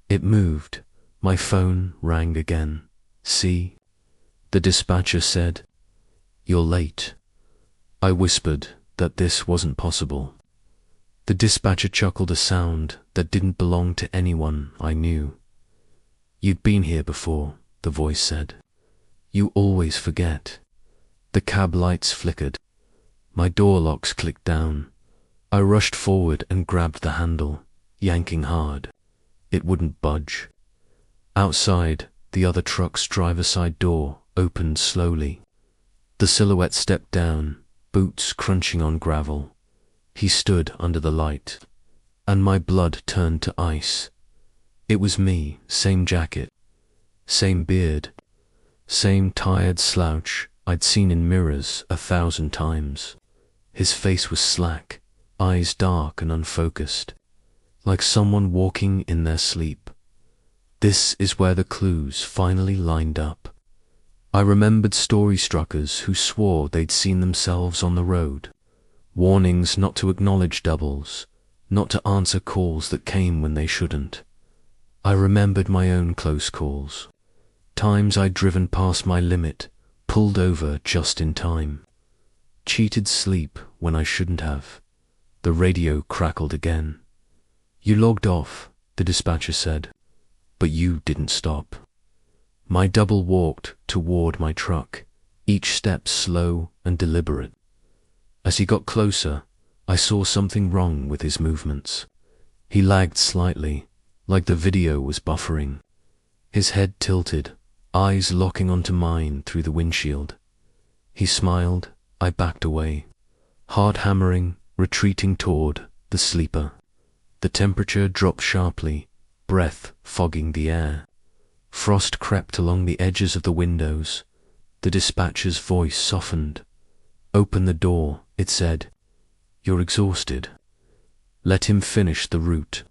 It moved. My phone rang again. "See?" The dispatcher said. "You're late." I whispered that this wasn't possible. The dispatcher chuckled a sound that didn't belong to anyone I knew. "You'd been here before," the voice said. "You always forget." The cab lights flickered. My door locks clicked down. I rushed forward and grabbed the handle, yanking hard. It wouldn't budge. Outside, the other truck's driver's side door opened slowly. The silhouette stepped down, boots crunching on gravel. He stood under the light, and my blood turned to ice. It was me, same jacket, same beard, same tired slouch I'd seen in mirrors 1,000 times. His face was slack, eyes dark and unfocused, like someone walking in their sleep. This is where the clues finally lined up. I remembered story struckers who swore they'd seen themselves on the road, warnings not to acknowledge doubles, not to answer calls that came when they shouldn't. I remembered my own close calls, times I'd driven past my limit, pulled over just in time, cheated sleep when I shouldn't have. The radio crackled again. "You logged off," the dispatcher said, "but you didn't stop." My double walked toward my truck, each step slow and deliberate. As he got closer, I saw something wrong with his movements. He lagged slightly, like the video was buffering. His head tilted, eyes locking onto mine through the windshield. He smiled. I backed away, heart hammering, retreating toward the sleeper. The temperature dropped sharply, breath fogging the air. Frost crept along the edges of the windows. The dispatcher's voice softened. "Open the door," it said. "You're exhausted." Let him finish the route.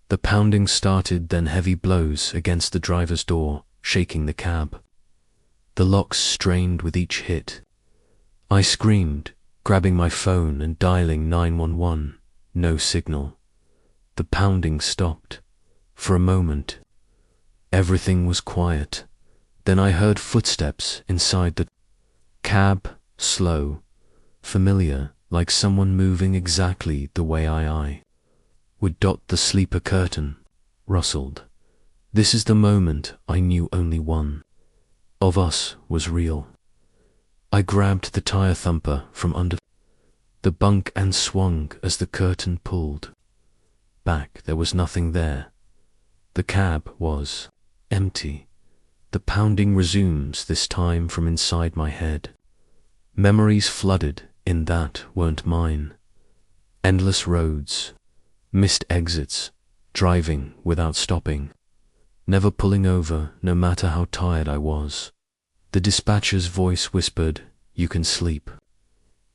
The pounding started, then heavy blows against the driver's door, shaking the cab. The locks strained with each hit. I screamed, grabbing my phone and dialing 911. No signal. The pounding stopped. For a moment, everything was quiet. Then I heard footsteps inside the cab, slow, familiar, like someone moving exactly the way I would dot the sleeper curtain, rustled. This is the moment I knew only one of us was real. I grabbed the tire thumper from under the bunk and swung as the curtain pulled back. There was nothing there. The cab was empty. The pounding resumes, this time from inside my head. Memories flooded in that weren't mine. Endless roads, missed exits, driving without stopping, never pulling over no matter how tired I was. The dispatcher's voice whispered, "You can sleep."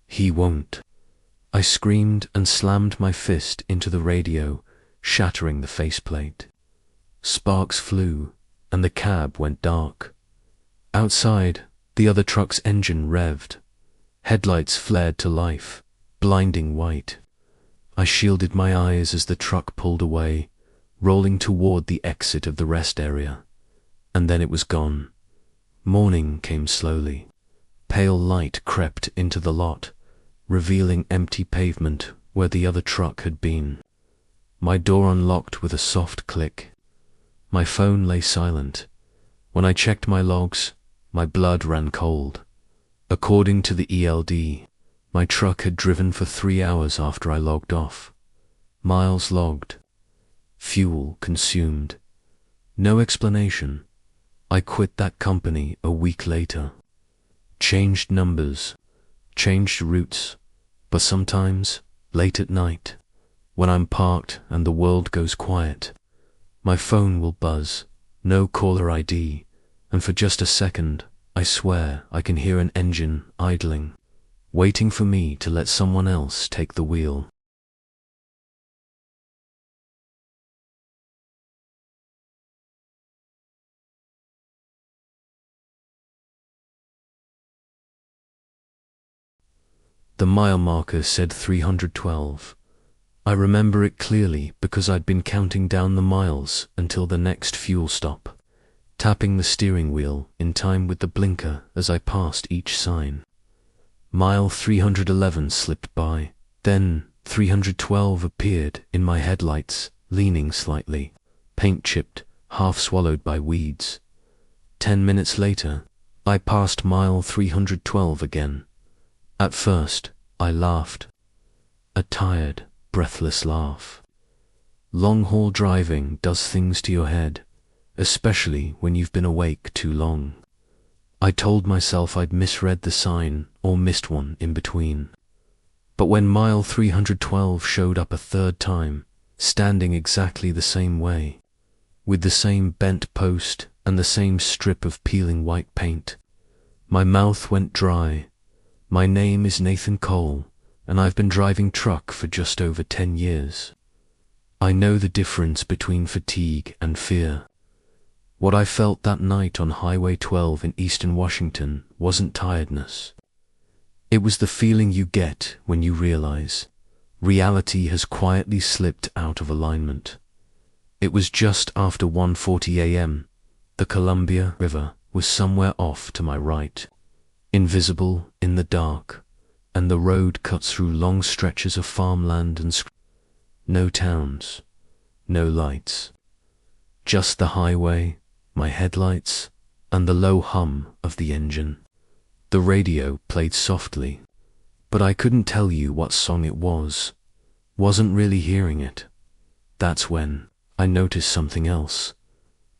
He won't. I screamed and slammed my fist into the radio, shattering the faceplate. Sparks flew, and the cab went dark. Outside, the other truck's engine revved. Headlights flared to life, blinding white. I shielded my eyes as the truck pulled away, rolling toward the exit of the rest area. And then it was gone. Morning came slowly. Pale light crept into the lot, revealing empty pavement where the other truck had been. My door unlocked with a soft click. My phone lay silent. When I checked my logs, my blood ran cold. According to the ELD, my truck had driven for 3 hours after I logged off. Miles logged. Fuel consumed. No explanation. I quit that company a week later. Changed numbers, changed routes, but sometimes, late at night, when I'm parked and the world goes quiet, my phone will buzz, no caller ID, and for just a second, I swear I can hear an engine idling, waiting for me to let someone else take the wheel. The mile marker said 312. I remember it clearly because I'd been counting down the miles until the next fuel stop, tapping the steering wheel in time with the blinker as I passed each sign. Mile 311 slipped by, then 312 appeared in my headlights, leaning slightly, paint-chipped, half swallowed by weeds. 10 minutes later, I passed mile 312 again. At first, I laughed. A tired, breathless laugh. Long-haul driving does things to your head, especially when you've been awake too long. I told myself I'd misread the sign or missed one in between. But when mile 312 showed up a third time, standing exactly the same way, with the same bent post and the same strip of peeling white paint, my mouth went dry. My name is Nathan Cole, and I've been driving truck for just over 10 years. I know the difference between fatigue and fear. What I felt that night on Highway 12 in eastern Washington wasn't tiredness. It was the feeling you get when you realize reality has quietly slipped out of alignment. It was just after 1:40 a.m. The Columbia River was somewhere off to my right, invisible in the dark, and the road cut through long stretches of farmland and no towns, no lights. Just the highway, my headlights, and the low hum of the engine. The radio played softly, but I couldn't tell you what song it was. Wasn't really hearing it. That's when I noticed something else.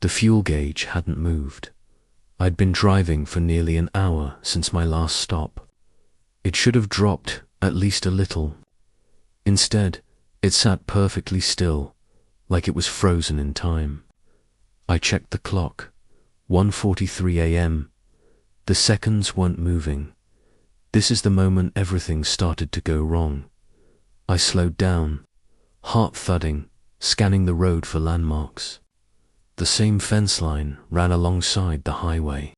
The fuel gauge hadn't moved. I'd been driving for nearly an hour since my last stop. It should have dropped at least a little. Instead, it sat perfectly still, like it was frozen in time. I checked the clock. 1:43 a.m. The seconds weren't moving. This is the moment everything started to go wrong. I slowed down, heart thudding, scanning the road for landmarks. The same fence line ran alongside the highway.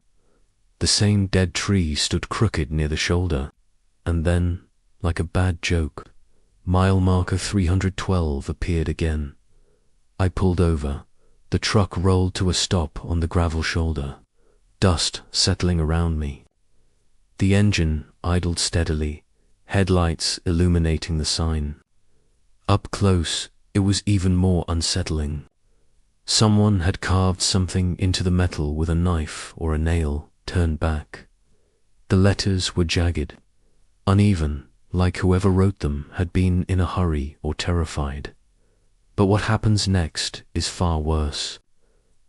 The same dead tree stood crooked near the shoulder. And then, like a bad joke, mile marker 312 appeared again. I pulled over. The truck rolled to a stop on the gravel shoulder, dust settling around me. The engine idled steadily, headlights illuminating the sign. Up close, it was even more unsettling. Someone had carved something into the metal with a knife or a nail turned back. The letters were jagged, uneven, like whoever wrote them had been in a hurry or terrified. But what happens next is far worse.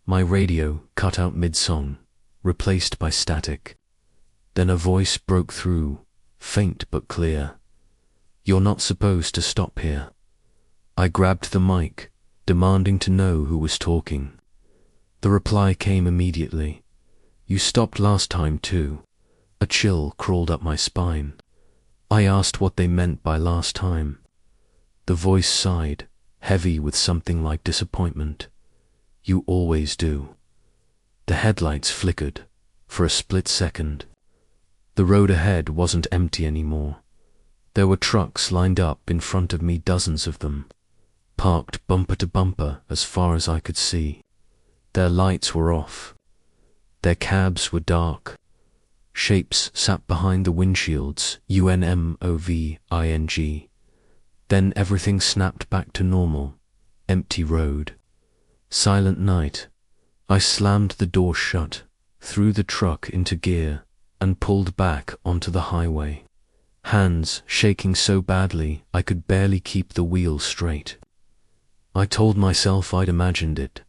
My radio cut out mid-song, replaced by static. Then a voice broke through, faint but clear. "You're not supposed to stop here." I grabbed the mic, demanding to know who was talking. The reply came immediately. "You stopped last time too." A chill crawled up my spine. I asked what they meant by last time. The voice sighed, heavy with something like disappointment. "You always do." The headlights flickered, for a split second. The road ahead wasn't empty anymore. There were trucks lined up in front of me, dozens of them, parked bumper to bumper as far as I could see. Their lights were off. Their cabs were dark. Shapes sat behind the windshields, UNMOVING. Then everything snapped back to normal. Empty road. Silent night. I slammed the door shut, threw the truck into gear, and pulled back onto the highway, hands shaking so badly I could barely keep the wheel straight. I told myself I'd imagined it.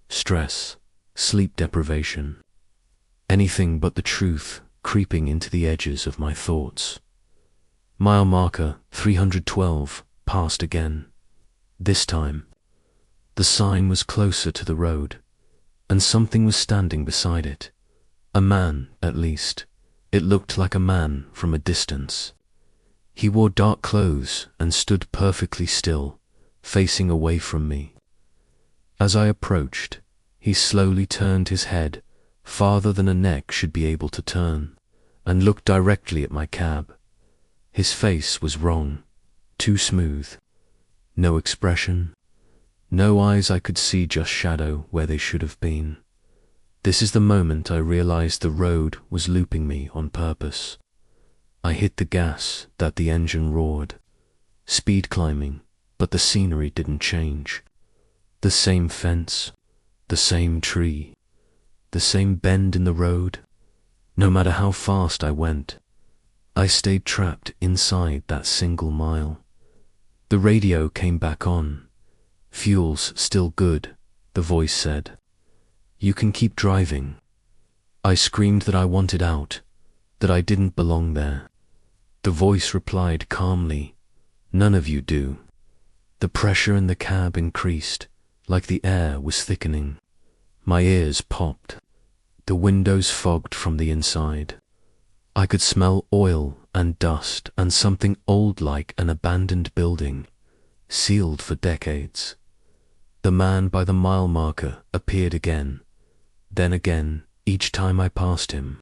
Stress, sleep deprivation, anything but the truth creeping into the edges of my thoughts. Mile marker 312 passed again. This time, the sign was closer to the road, and something was standing beside it. A man, at least. It looked like a man from a distance. He wore dark clothes and stood perfectly still, facing away from me. As I approached, he slowly turned his head, farther than a neck should be able to turn, and looked directly at my cab. His face was wrong, too smooth. No expression, no eyes I could see, just shadow where they should have been. This is the moment I realized the road was looping me on purpose. I hit the gas that the engine roared. Speed climbing, but the scenery didn't change. The same fence, the same tree, the same bend in the road. No matter how fast I went, I stayed trapped inside that single mile. The radio came back on. Fuel's still good, the voice said. You can keep driving. I screamed that I wanted out, that I didn't belong there. The voice replied calmly, none of you do. The pressure in the cab increased, like the air was thickening. My ears popped. The windows fogged from the inside. I could smell oil and dust and something old, like an abandoned building, sealed for decades. The man by the mile marker appeared again. Then again, each time I passed him.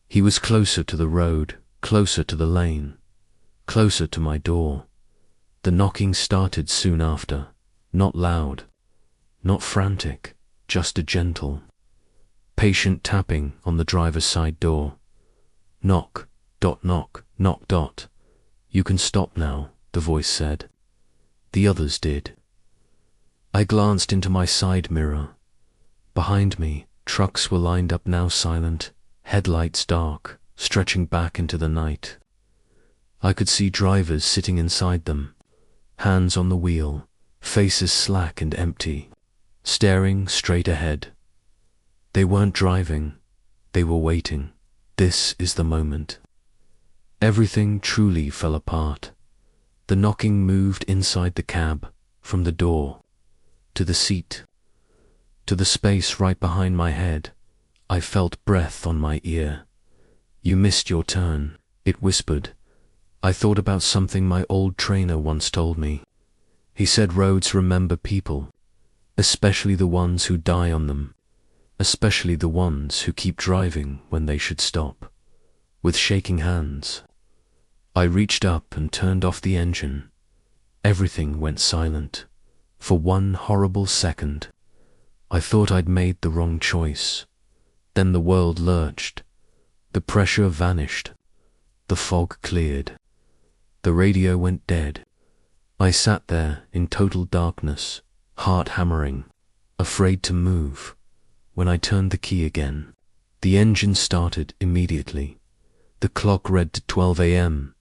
He was closer to the road, closer to the lane, closer to my door. The knocking started soon after, not loud, not frantic, just a gentle, patient tapping on the driver's side door. Knock, dot, knock, knock, dot. You can stop now, the voice said. The others did. I glanced into my side mirror. Behind me, trucks were lined up now, silent, headlights dark, stretching back into the night. I could see drivers sitting inside them, hands on the wheel, faces slack and empty, staring straight ahead. They weren't driving, they were waiting. This is the moment. Everything truly fell apart. The knocking moved inside the cab, from the door, to the seat, to the space right behind my head. I felt breath on my ear. You missed your turn, it whispered. I thought about something my old trainer once told me. He said roads remember people, especially the ones who die on them, especially the ones who keep driving when they should stop. With shaking hands, I reached up and turned off the engine. Everything went silent. For one horrible second, I thought I'd made the wrong choice. Then the world lurched. The pressure vanished. The fog cleared. The radio went dead. I sat there in total darkness, heart hammering, afraid to move. When I turned the key again, the engine started immediately. The clock read to 12 a.m.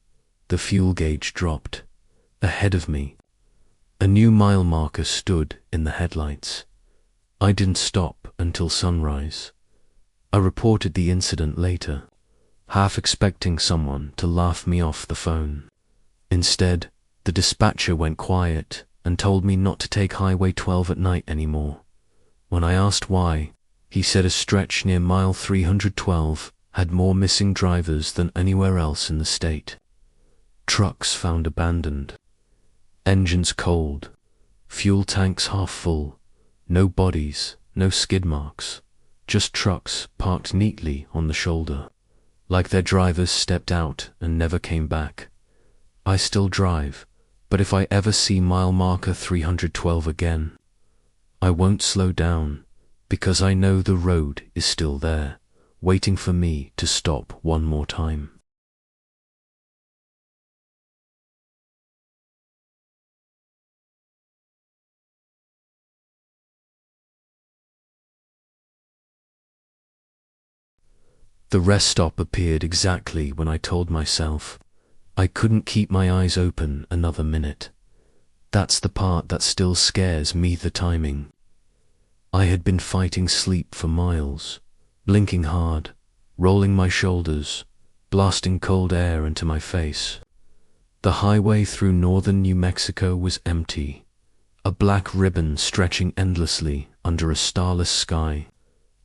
The fuel gauge dropped. Ahead of me, a new mile marker stood in the headlights. I didn't stop until sunrise. I reported the incident later, half expecting someone to laugh me off the phone. Instead, the dispatcher went quiet and told me not to take Highway 12 at night anymore. When I asked why, he said a stretch near mile 312 had more missing drivers than anywhere else in the state. Trucks found abandoned, engines cold, fuel tanks half full, no bodies, no skid marks, just trucks parked neatly on the shoulder, like their drivers stepped out and never came back. I still drive, but if I ever see mile marker 312 again, I won't slow down, because I know the road is still there, waiting for me to stop one more time. The rest stop appeared exactly when I told myself I couldn't keep my eyes open another minute. That's the part that still scares me, the timing. I had been fighting sleep for miles, blinking hard, rolling my shoulders, blasting cold air into my face. The highway through northern New Mexico was empty, a black ribbon stretching endlessly under a starless sky.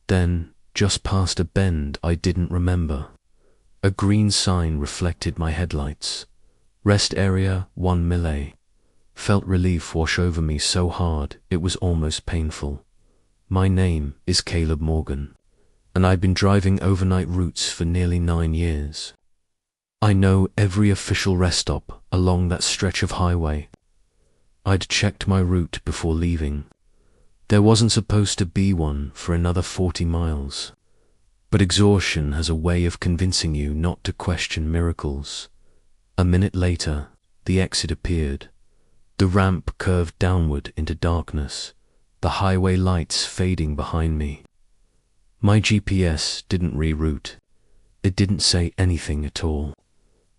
Then, just past a bend I didn't remember, a green sign reflected my headlights. Rest area 1 mile. Felt relief wash over me so hard it was almost painful. My name is Caleb Morgan, and I've been driving overnight routes for nearly 9 years. I know every official rest stop along that stretch of highway. I'd checked my route before leaving. There wasn't supposed to be one for another 40 miles. But exhaustion has a way of convincing you not to question miracles. A minute later, the exit appeared. The ramp curved downward into darkness, the highway lights fading behind me. My GPS didn't reroute. It didn't say anything at all.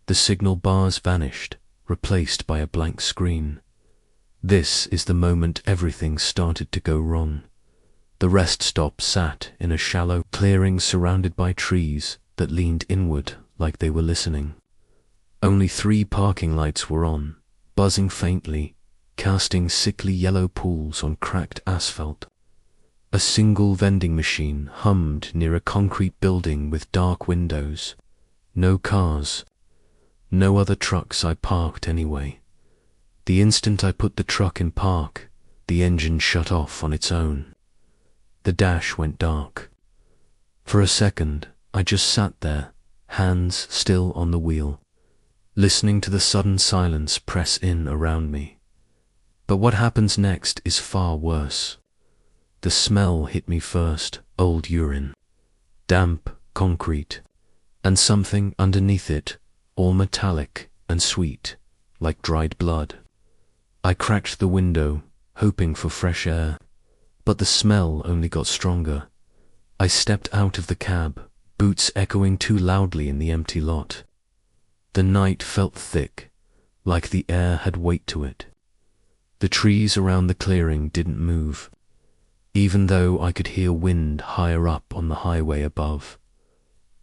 The signal bars vanished, replaced by a blank screen. This is the moment everything started to go wrong. The rest stop sat in a shallow clearing surrounded by trees that leaned inward like they were listening. Only 3 parking lights were on, buzzing faintly, casting sickly yellow pools on cracked asphalt. A single vending machine hummed near a concrete building with dark windows. No cars. No other trucks. I parked anyway. The instant I put the truck in park, the engine shut off on its own. The dash went dark. For a second, I just sat there, hands still on the wheel, listening to the sudden silence press in around me. But what happens next is far worse. The smell hit me first, old urine, damp concrete, and something underneath it, all metallic and sweet, like dried blood. I cracked the window, hoping for fresh air, but the smell only got stronger. I stepped out of the cab, boots echoing too loudly in the empty lot. The night felt thick, like the air had weight to it. The trees around the clearing didn't move, even though I could hear wind higher up on the highway above.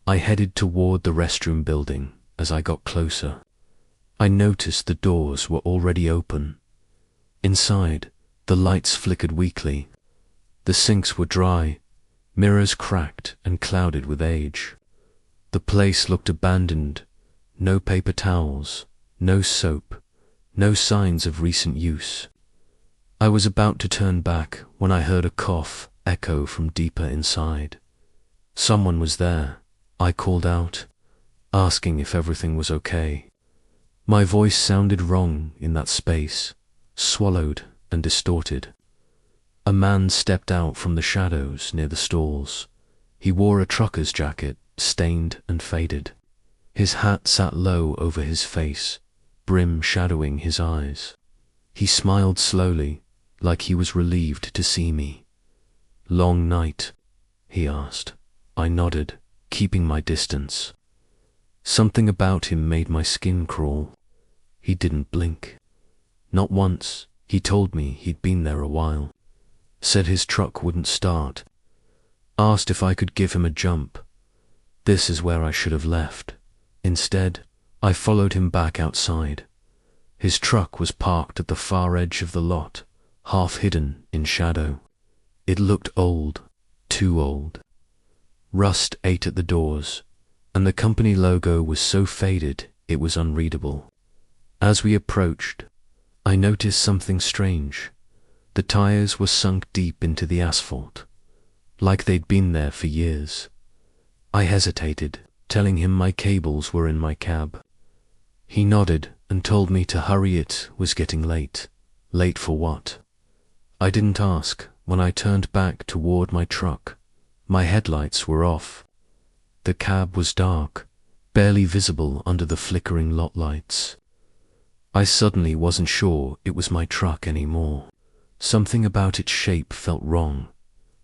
I headed toward the restroom building. As I got closer, I noticed the doors were already open. Inside, the lights flickered weakly. The sinks were dry, mirrors cracked and clouded with age. The place looked abandoned. No paper towels, no soap, no signs of recent use. I was about to turn back when I heard a cough echo from deeper inside. Someone was there. I called out, asking if everything was okay. My voice sounded wrong in that space, swallowed and distorted. A man stepped out from the shadows near the stalls. He wore a trucker's jacket, stained and faded. His hat sat low over his face, brim shadowing his eyes. He smiled slowly, like he was relieved to see me. "Long night?" he asked. I nodded, keeping my distance. Something about him made my skin crawl. He didn't blink. Not once. He told me he'd been there a while. Said his truck wouldn't start. Asked if I could give him a jump. This is where I should have left. Instead, I followed him back outside. His truck was parked at the far edge of the lot, half hidden in shadow. It looked old, too old. Rust ate at the doors, and the company logo was so faded it was unreadable. As we approached, I noticed something strange. The tires were sunk deep into the asphalt, like they'd been there for years. I hesitated, telling him my cables were in my cab. He nodded and told me to hurry, it was getting late. Late for what? I didn't ask. When I turned back toward my truck, my headlights were off. The cab was dark, barely visible under the flickering lot lights. I suddenly wasn't sure it was my truck anymore. Something about its shape felt wrong.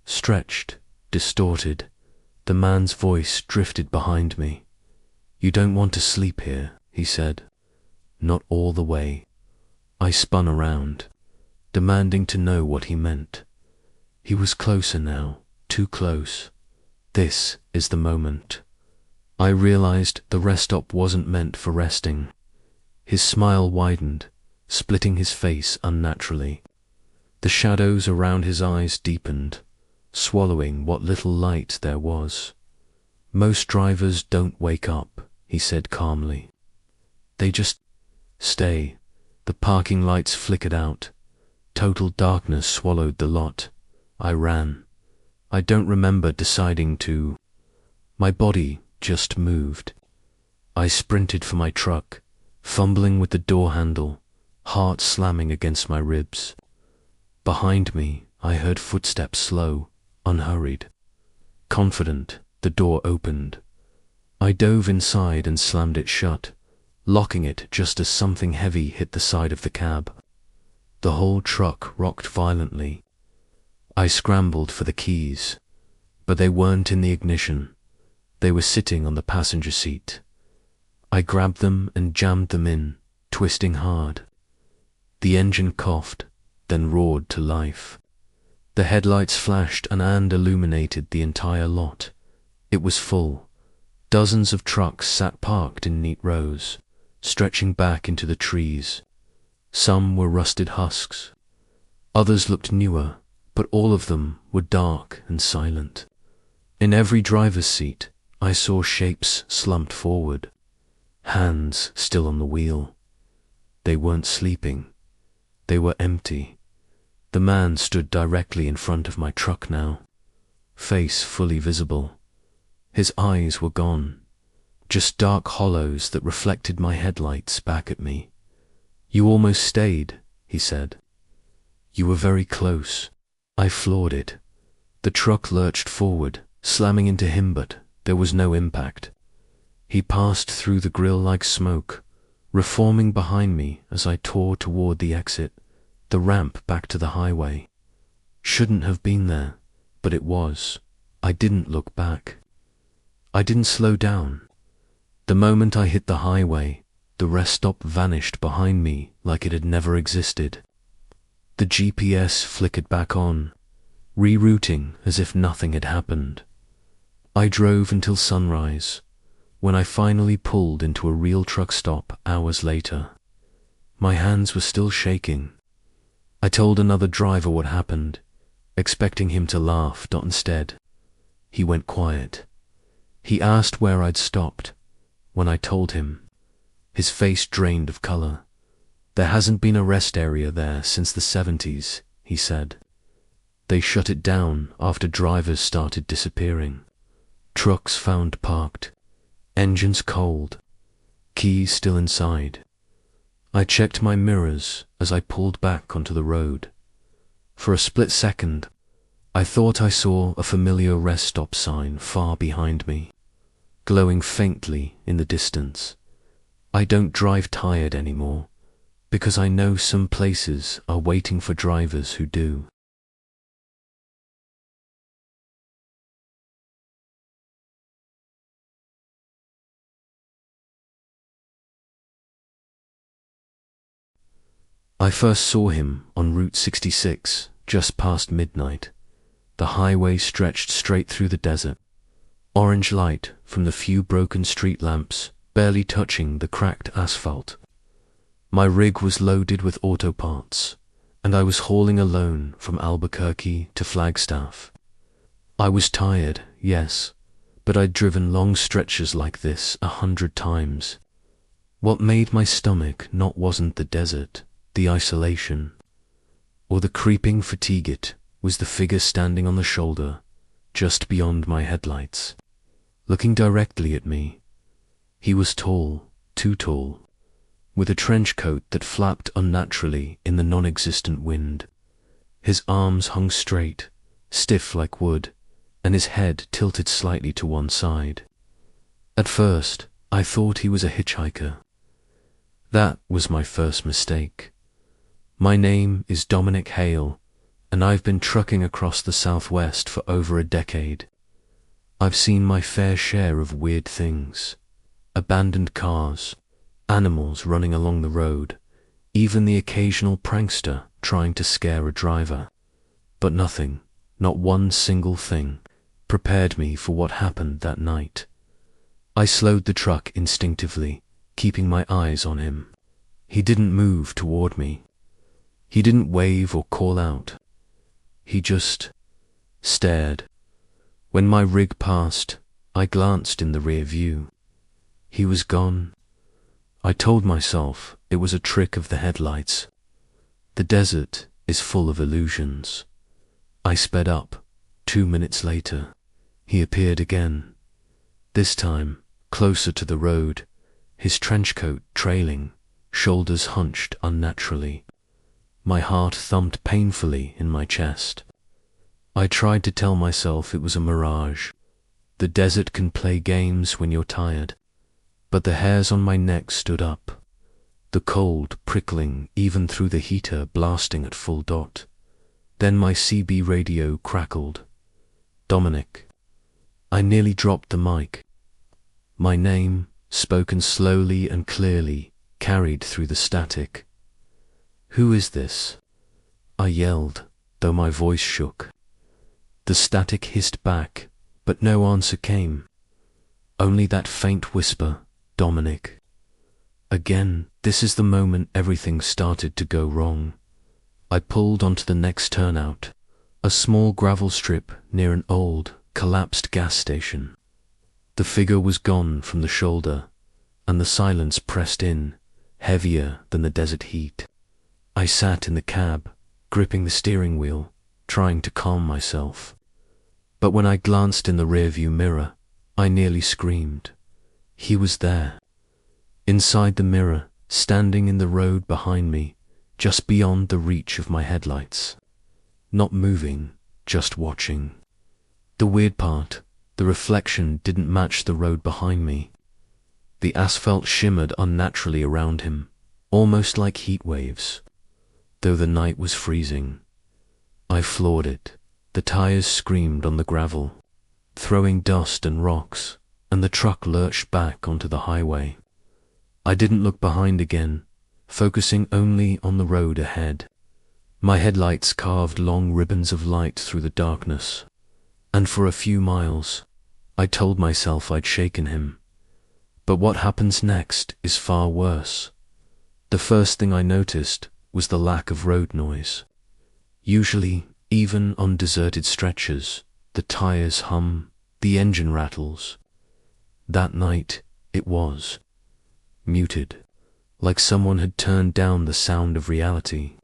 Stretched, distorted. The man's voice drifted behind me. "You don't want to sleep here," he said. "Not all the way." I spun around, demanding to know what he meant. He was closer now, too close. This is the moment. I realized the rest stop wasn't meant for resting. His smile widened, splitting his face unnaturally. The shadows around his eyes deepened, swallowing what little light there was. "Most drivers don't wake up," he said calmly. "They just stay." The parking lights flickered out. Total darkness swallowed the lot. I ran. I don't remember deciding to. My body just moved. I sprinted for my truck, fumbling with the door handle, heart slamming against my ribs. Behind me, I heard footsteps, slow, unhurried. Confident, the door opened. I dove inside and slammed it shut, locking it just as something heavy hit the side of the cab. The whole truck rocked violently. I scrambled for the keys, but they weren't in the ignition. They were sitting on the passenger seat. I grabbed them and jammed them in, twisting hard. The engine coughed, then roared to life. The headlights flashed and illuminated the entire lot. It was full. Dozens of trucks sat parked in neat rows, stretching back into the trees. Some were rusted husks. Others looked newer, but all of them were dark and silent. In every driver's seat, I saw shapes slumped forward, hands still on the wheel. They weren't sleeping. They were empty. The man stood directly in front of my truck now, face fully visible. His eyes were gone, just dark hollows that reflected my headlights back at me. "You almost stayed," he said. "You were very close." I floored it. The truck lurched forward, slamming into him, but there was no impact. He passed through the grill like smoke, reforming behind me as I tore toward the exit, the ramp back to the highway. Shouldn't have been there, but it was. I didn't look back. I didn't slow down. The moment I hit the highway, the rest stop vanished behind me like it had never existed. The GPS flickered back on, rerouting as if nothing had happened. I drove until sunrise, when I finally pulled into a real truck stop hours later. My hands were still shaking. I told another driver what happened, expecting him to laugh, but instead, he went quiet. He asked where I'd stopped. When I told him, his face drained of color. "There hasn't been a rest area there since the 70s, he said. "They shut it down after drivers started disappearing. Trucks found parked, engines cold, keys still inside." I checked my mirrors as I pulled back onto the road. For a split second, I thought I saw a familiar rest stop sign far behind me, glowing faintly in the distance. I don't drive tired anymore, because I know some places are waiting for drivers who do. I first saw him on Route 66, just past midnight. The highway stretched straight through the desert, orange light from the few broken street lamps barely touching the cracked asphalt. My rig was loaded with auto parts, and I was hauling alone from Albuquerque to Flagstaff. I was tired, yes, but I'd driven long stretches like this 100 times. What made my stomach knot wasn't the desert, the isolation, or the creeping fatigue. It was the figure standing on the shoulder, just beyond my headlights, looking directly at me. He was tall, too tall, with a trench coat that flapped unnaturally in the non-existent wind. His arms hung straight, stiff like wood, and his head tilted slightly to one side. At first, I thought he was a hitchhiker. That was my first mistake. My name is Dominic Hale, and I've been trucking across the Southwest for over a decade. I've seen my fair share of weird things. Abandoned cars, animals running along the road, even the occasional prankster trying to scare a driver. But nothing, not one single thing, prepared me for what happened that night. I slowed the truck instinctively, keeping my eyes on him. He didn't move toward me. He didn't wave or call out. He just stared. When my rig passed, I glanced in the rear view. He was gone. I told myself it was a trick of the headlights. The desert is full of illusions. I sped up. 2 minutes later, he appeared again. This time, closer to the road, his trench coat trailing, shoulders hunched unnaturally. My heart thumped painfully in my chest. I tried to tell myself it was a mirage. The desert can play games when you're tired. But the hairs on my neck stood up, the cold prickling even through the heater blasting at full dot. Then my CB radio crackled. Dominic. I nearly dropped the mic. My name, spoken slowly and clearly, carried through the static. Who is this? I yelled, though my voice shook. The static hissed back, but no answer came. Only that faint whisper, Dominic. Again, this is the moment everything started to go wrong. I pulled onto the next turnout, a small gravel strip near an old, collapsed gas station. The figure was gone from the shoulder, and the silence pressed in, heavier than the desert heat. I sat in the cab, gripping the steering wheel, trying to calm myself. But when I glanced in the rearview mirror, I nearly screamed. He was there. Inside the mirror, standing in the road behind me, just beyond the reach of my headlights. Not moving, just watching. The weird part, the reflection didn't match the road behind me. The asphalt shimmered unnaturally around him, almost like heat waves, though the night was freezing. I floored it. The tires screamed on the gravel, throwing dust and rocks, and the truck lurched back onto the highway. I didn't look behind again, focusing only on the road ahead. My headlights carved long ribbons of light through the darkness, and for a few miles, I told myself I'd shaken him. But what happens next is far worse. The first thing I noticed was the lack of road noise. Usually, even on deserted stretches, the tires hum, the engine rattles. That night, it was muted, like someone had turned down the sound of reality.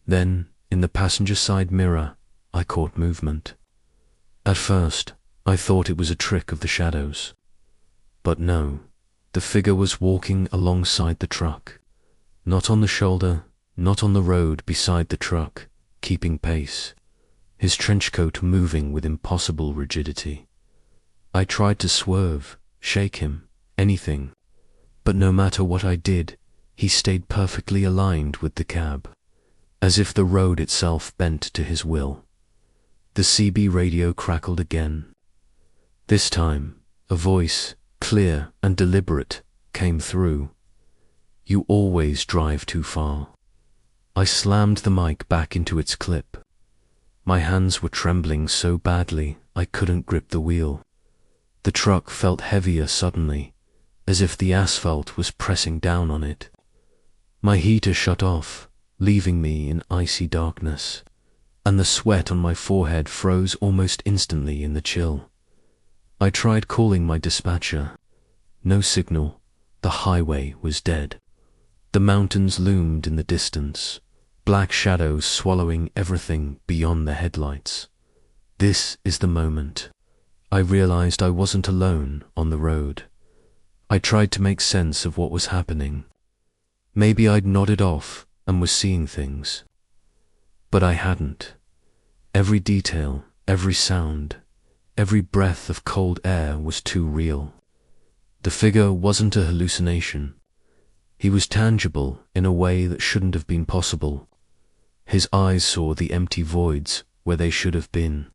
Then, in the passenger side mirror, I caught movement. At first, I thought it was a trick of the shadows. But no, the figure was walking alongside the truck. Not on the shoulder, not on the road beside the truck, keeping pace, his trench coat moving with impossible rigidity. I tried to swerve, shake him, anything, but no matter what I did, he stayed perfectly aligned with the cab, as if the road itself bent to his will. The CB radio crackled again. This time, a voice, clear and deliberate, came through. You always drive too far. I slammed the mic back into its clip. My hands were trembling so badly I couldn't grip the wheel. The truck felt heavier suddenly, as if the asphalt was pressing down on it. My heater shut off, leaving me in icy darkness, and the sweat on my forehead froze almost instantly in the chill. I tried calling my dispatcher. No signal. The highway was dead. The mountains loomed in the distance, black shadows swallowing everything beyond the headlights. This is the moment. I realized I wasn't alone on the road. I tried to make sense of what was happening. Maybe I'd nodded off and was seeing things. But I hadn't. Every detail, every sound, every breath of cold air was too real. The figure wasn't a hallucination. He was tangible in a way that shouldn't have been possible. His eyes saw the empty voids where they should have been,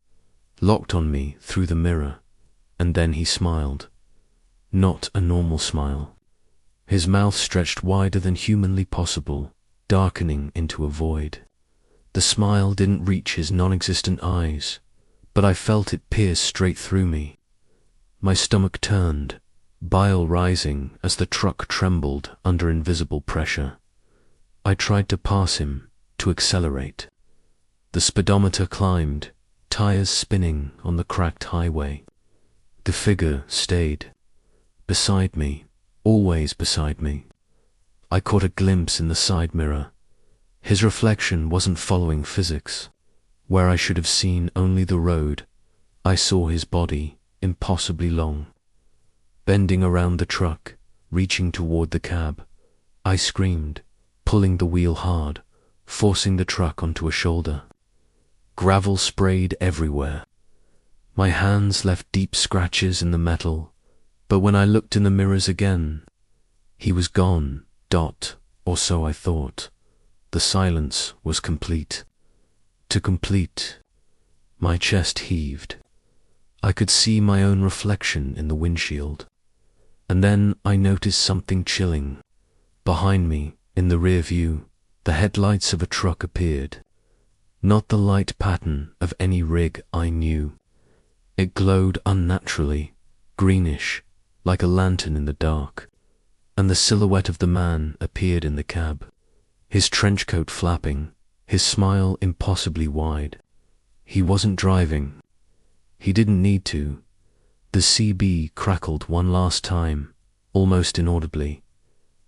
locked on me through the mirror, and then he smiled. Not a normal smile. His mouth stretched wider than humanly possible, darkening into a void. The smile didn't reach his non-existent eyes, but I felt it pierce straight through me. My stomach turned, bile rising as the truck trembled under invisible pressure. I tried to pass him, to accelerate. The speedometer climbed, tires spinning on the cracked highway. The figure stayed. Beside me, always beside me. I caught a glimpse in the side mirror. His reflection wasn't following physics. Where I should have seen only the road, I saw his body, impossibly long. Bending around the truck, reaching toward the cab, I screamed, pulling the wheel hard, forcing the truck onto a shoulder. Gravel sprayed everywhere. My hands left deep scratches in the metal, but when I looked in the mirrors again, he was gone, or so I thought. The silence was complete. To complete, my chest heaved. I could see my own reflection in the windshield. And then I noticed something chilling. Behind me, in the rear view, the headlights of a truck appeared. Not the light pattern of any rig I knew. It glowed unnaturally, greenish, like a lantern in the dark. And the silhouette of the man appeared in the cab, his trench coat flapping, his smile impossibly wide. He wasn't driving. He didn't need to. The CB crackled one last time, almost inaudibly.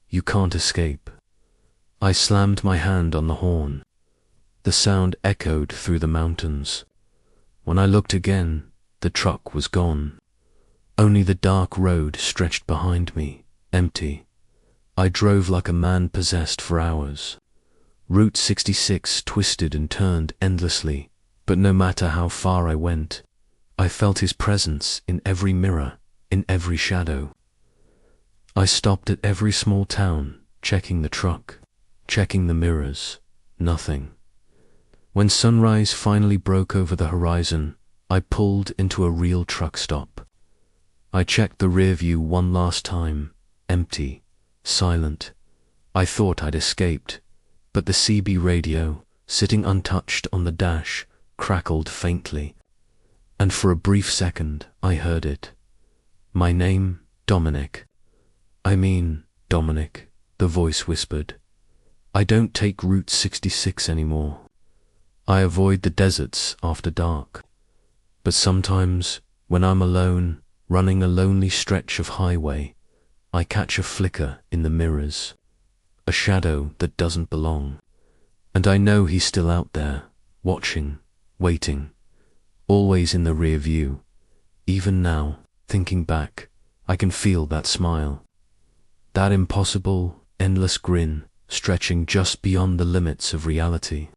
You can't escape. I slammed my hand on the horn. The sound echoed through the mountains. When I looked again, the truck was gone. Only the dark road stretched behind me, empty. I drove like a man possessed for hours. Route 66 twisted and turned endlessly, but no matter how far I went, I felt his presence in every mirror, in every shadow. I stopped at every small town, checking the truck, checking the mirrors. Nothing. When sunrise finally broke over the horizon, I pulled into a real truck stop. I checked the rear view one last time, empty, silent. I thought I'd escaped, but the CB radio, sitting untouched on the dash, crackled faintly. And for a brief second, I heard it. My name, Dominic. Dominic, the voice whispered. I don't take Route 66 anymore. I avoid the deserts after dark. But sometimes, when I'm alone, running a lonely stretch of highway, I catch a flicker in the mirrors, a shadow that doesn't belong. And I know he's still out there, watching, waiting, always in the rear view. Even now, thinking back, I can feel that smile. That impossible, endless grin stretching just beyond the limits of reality.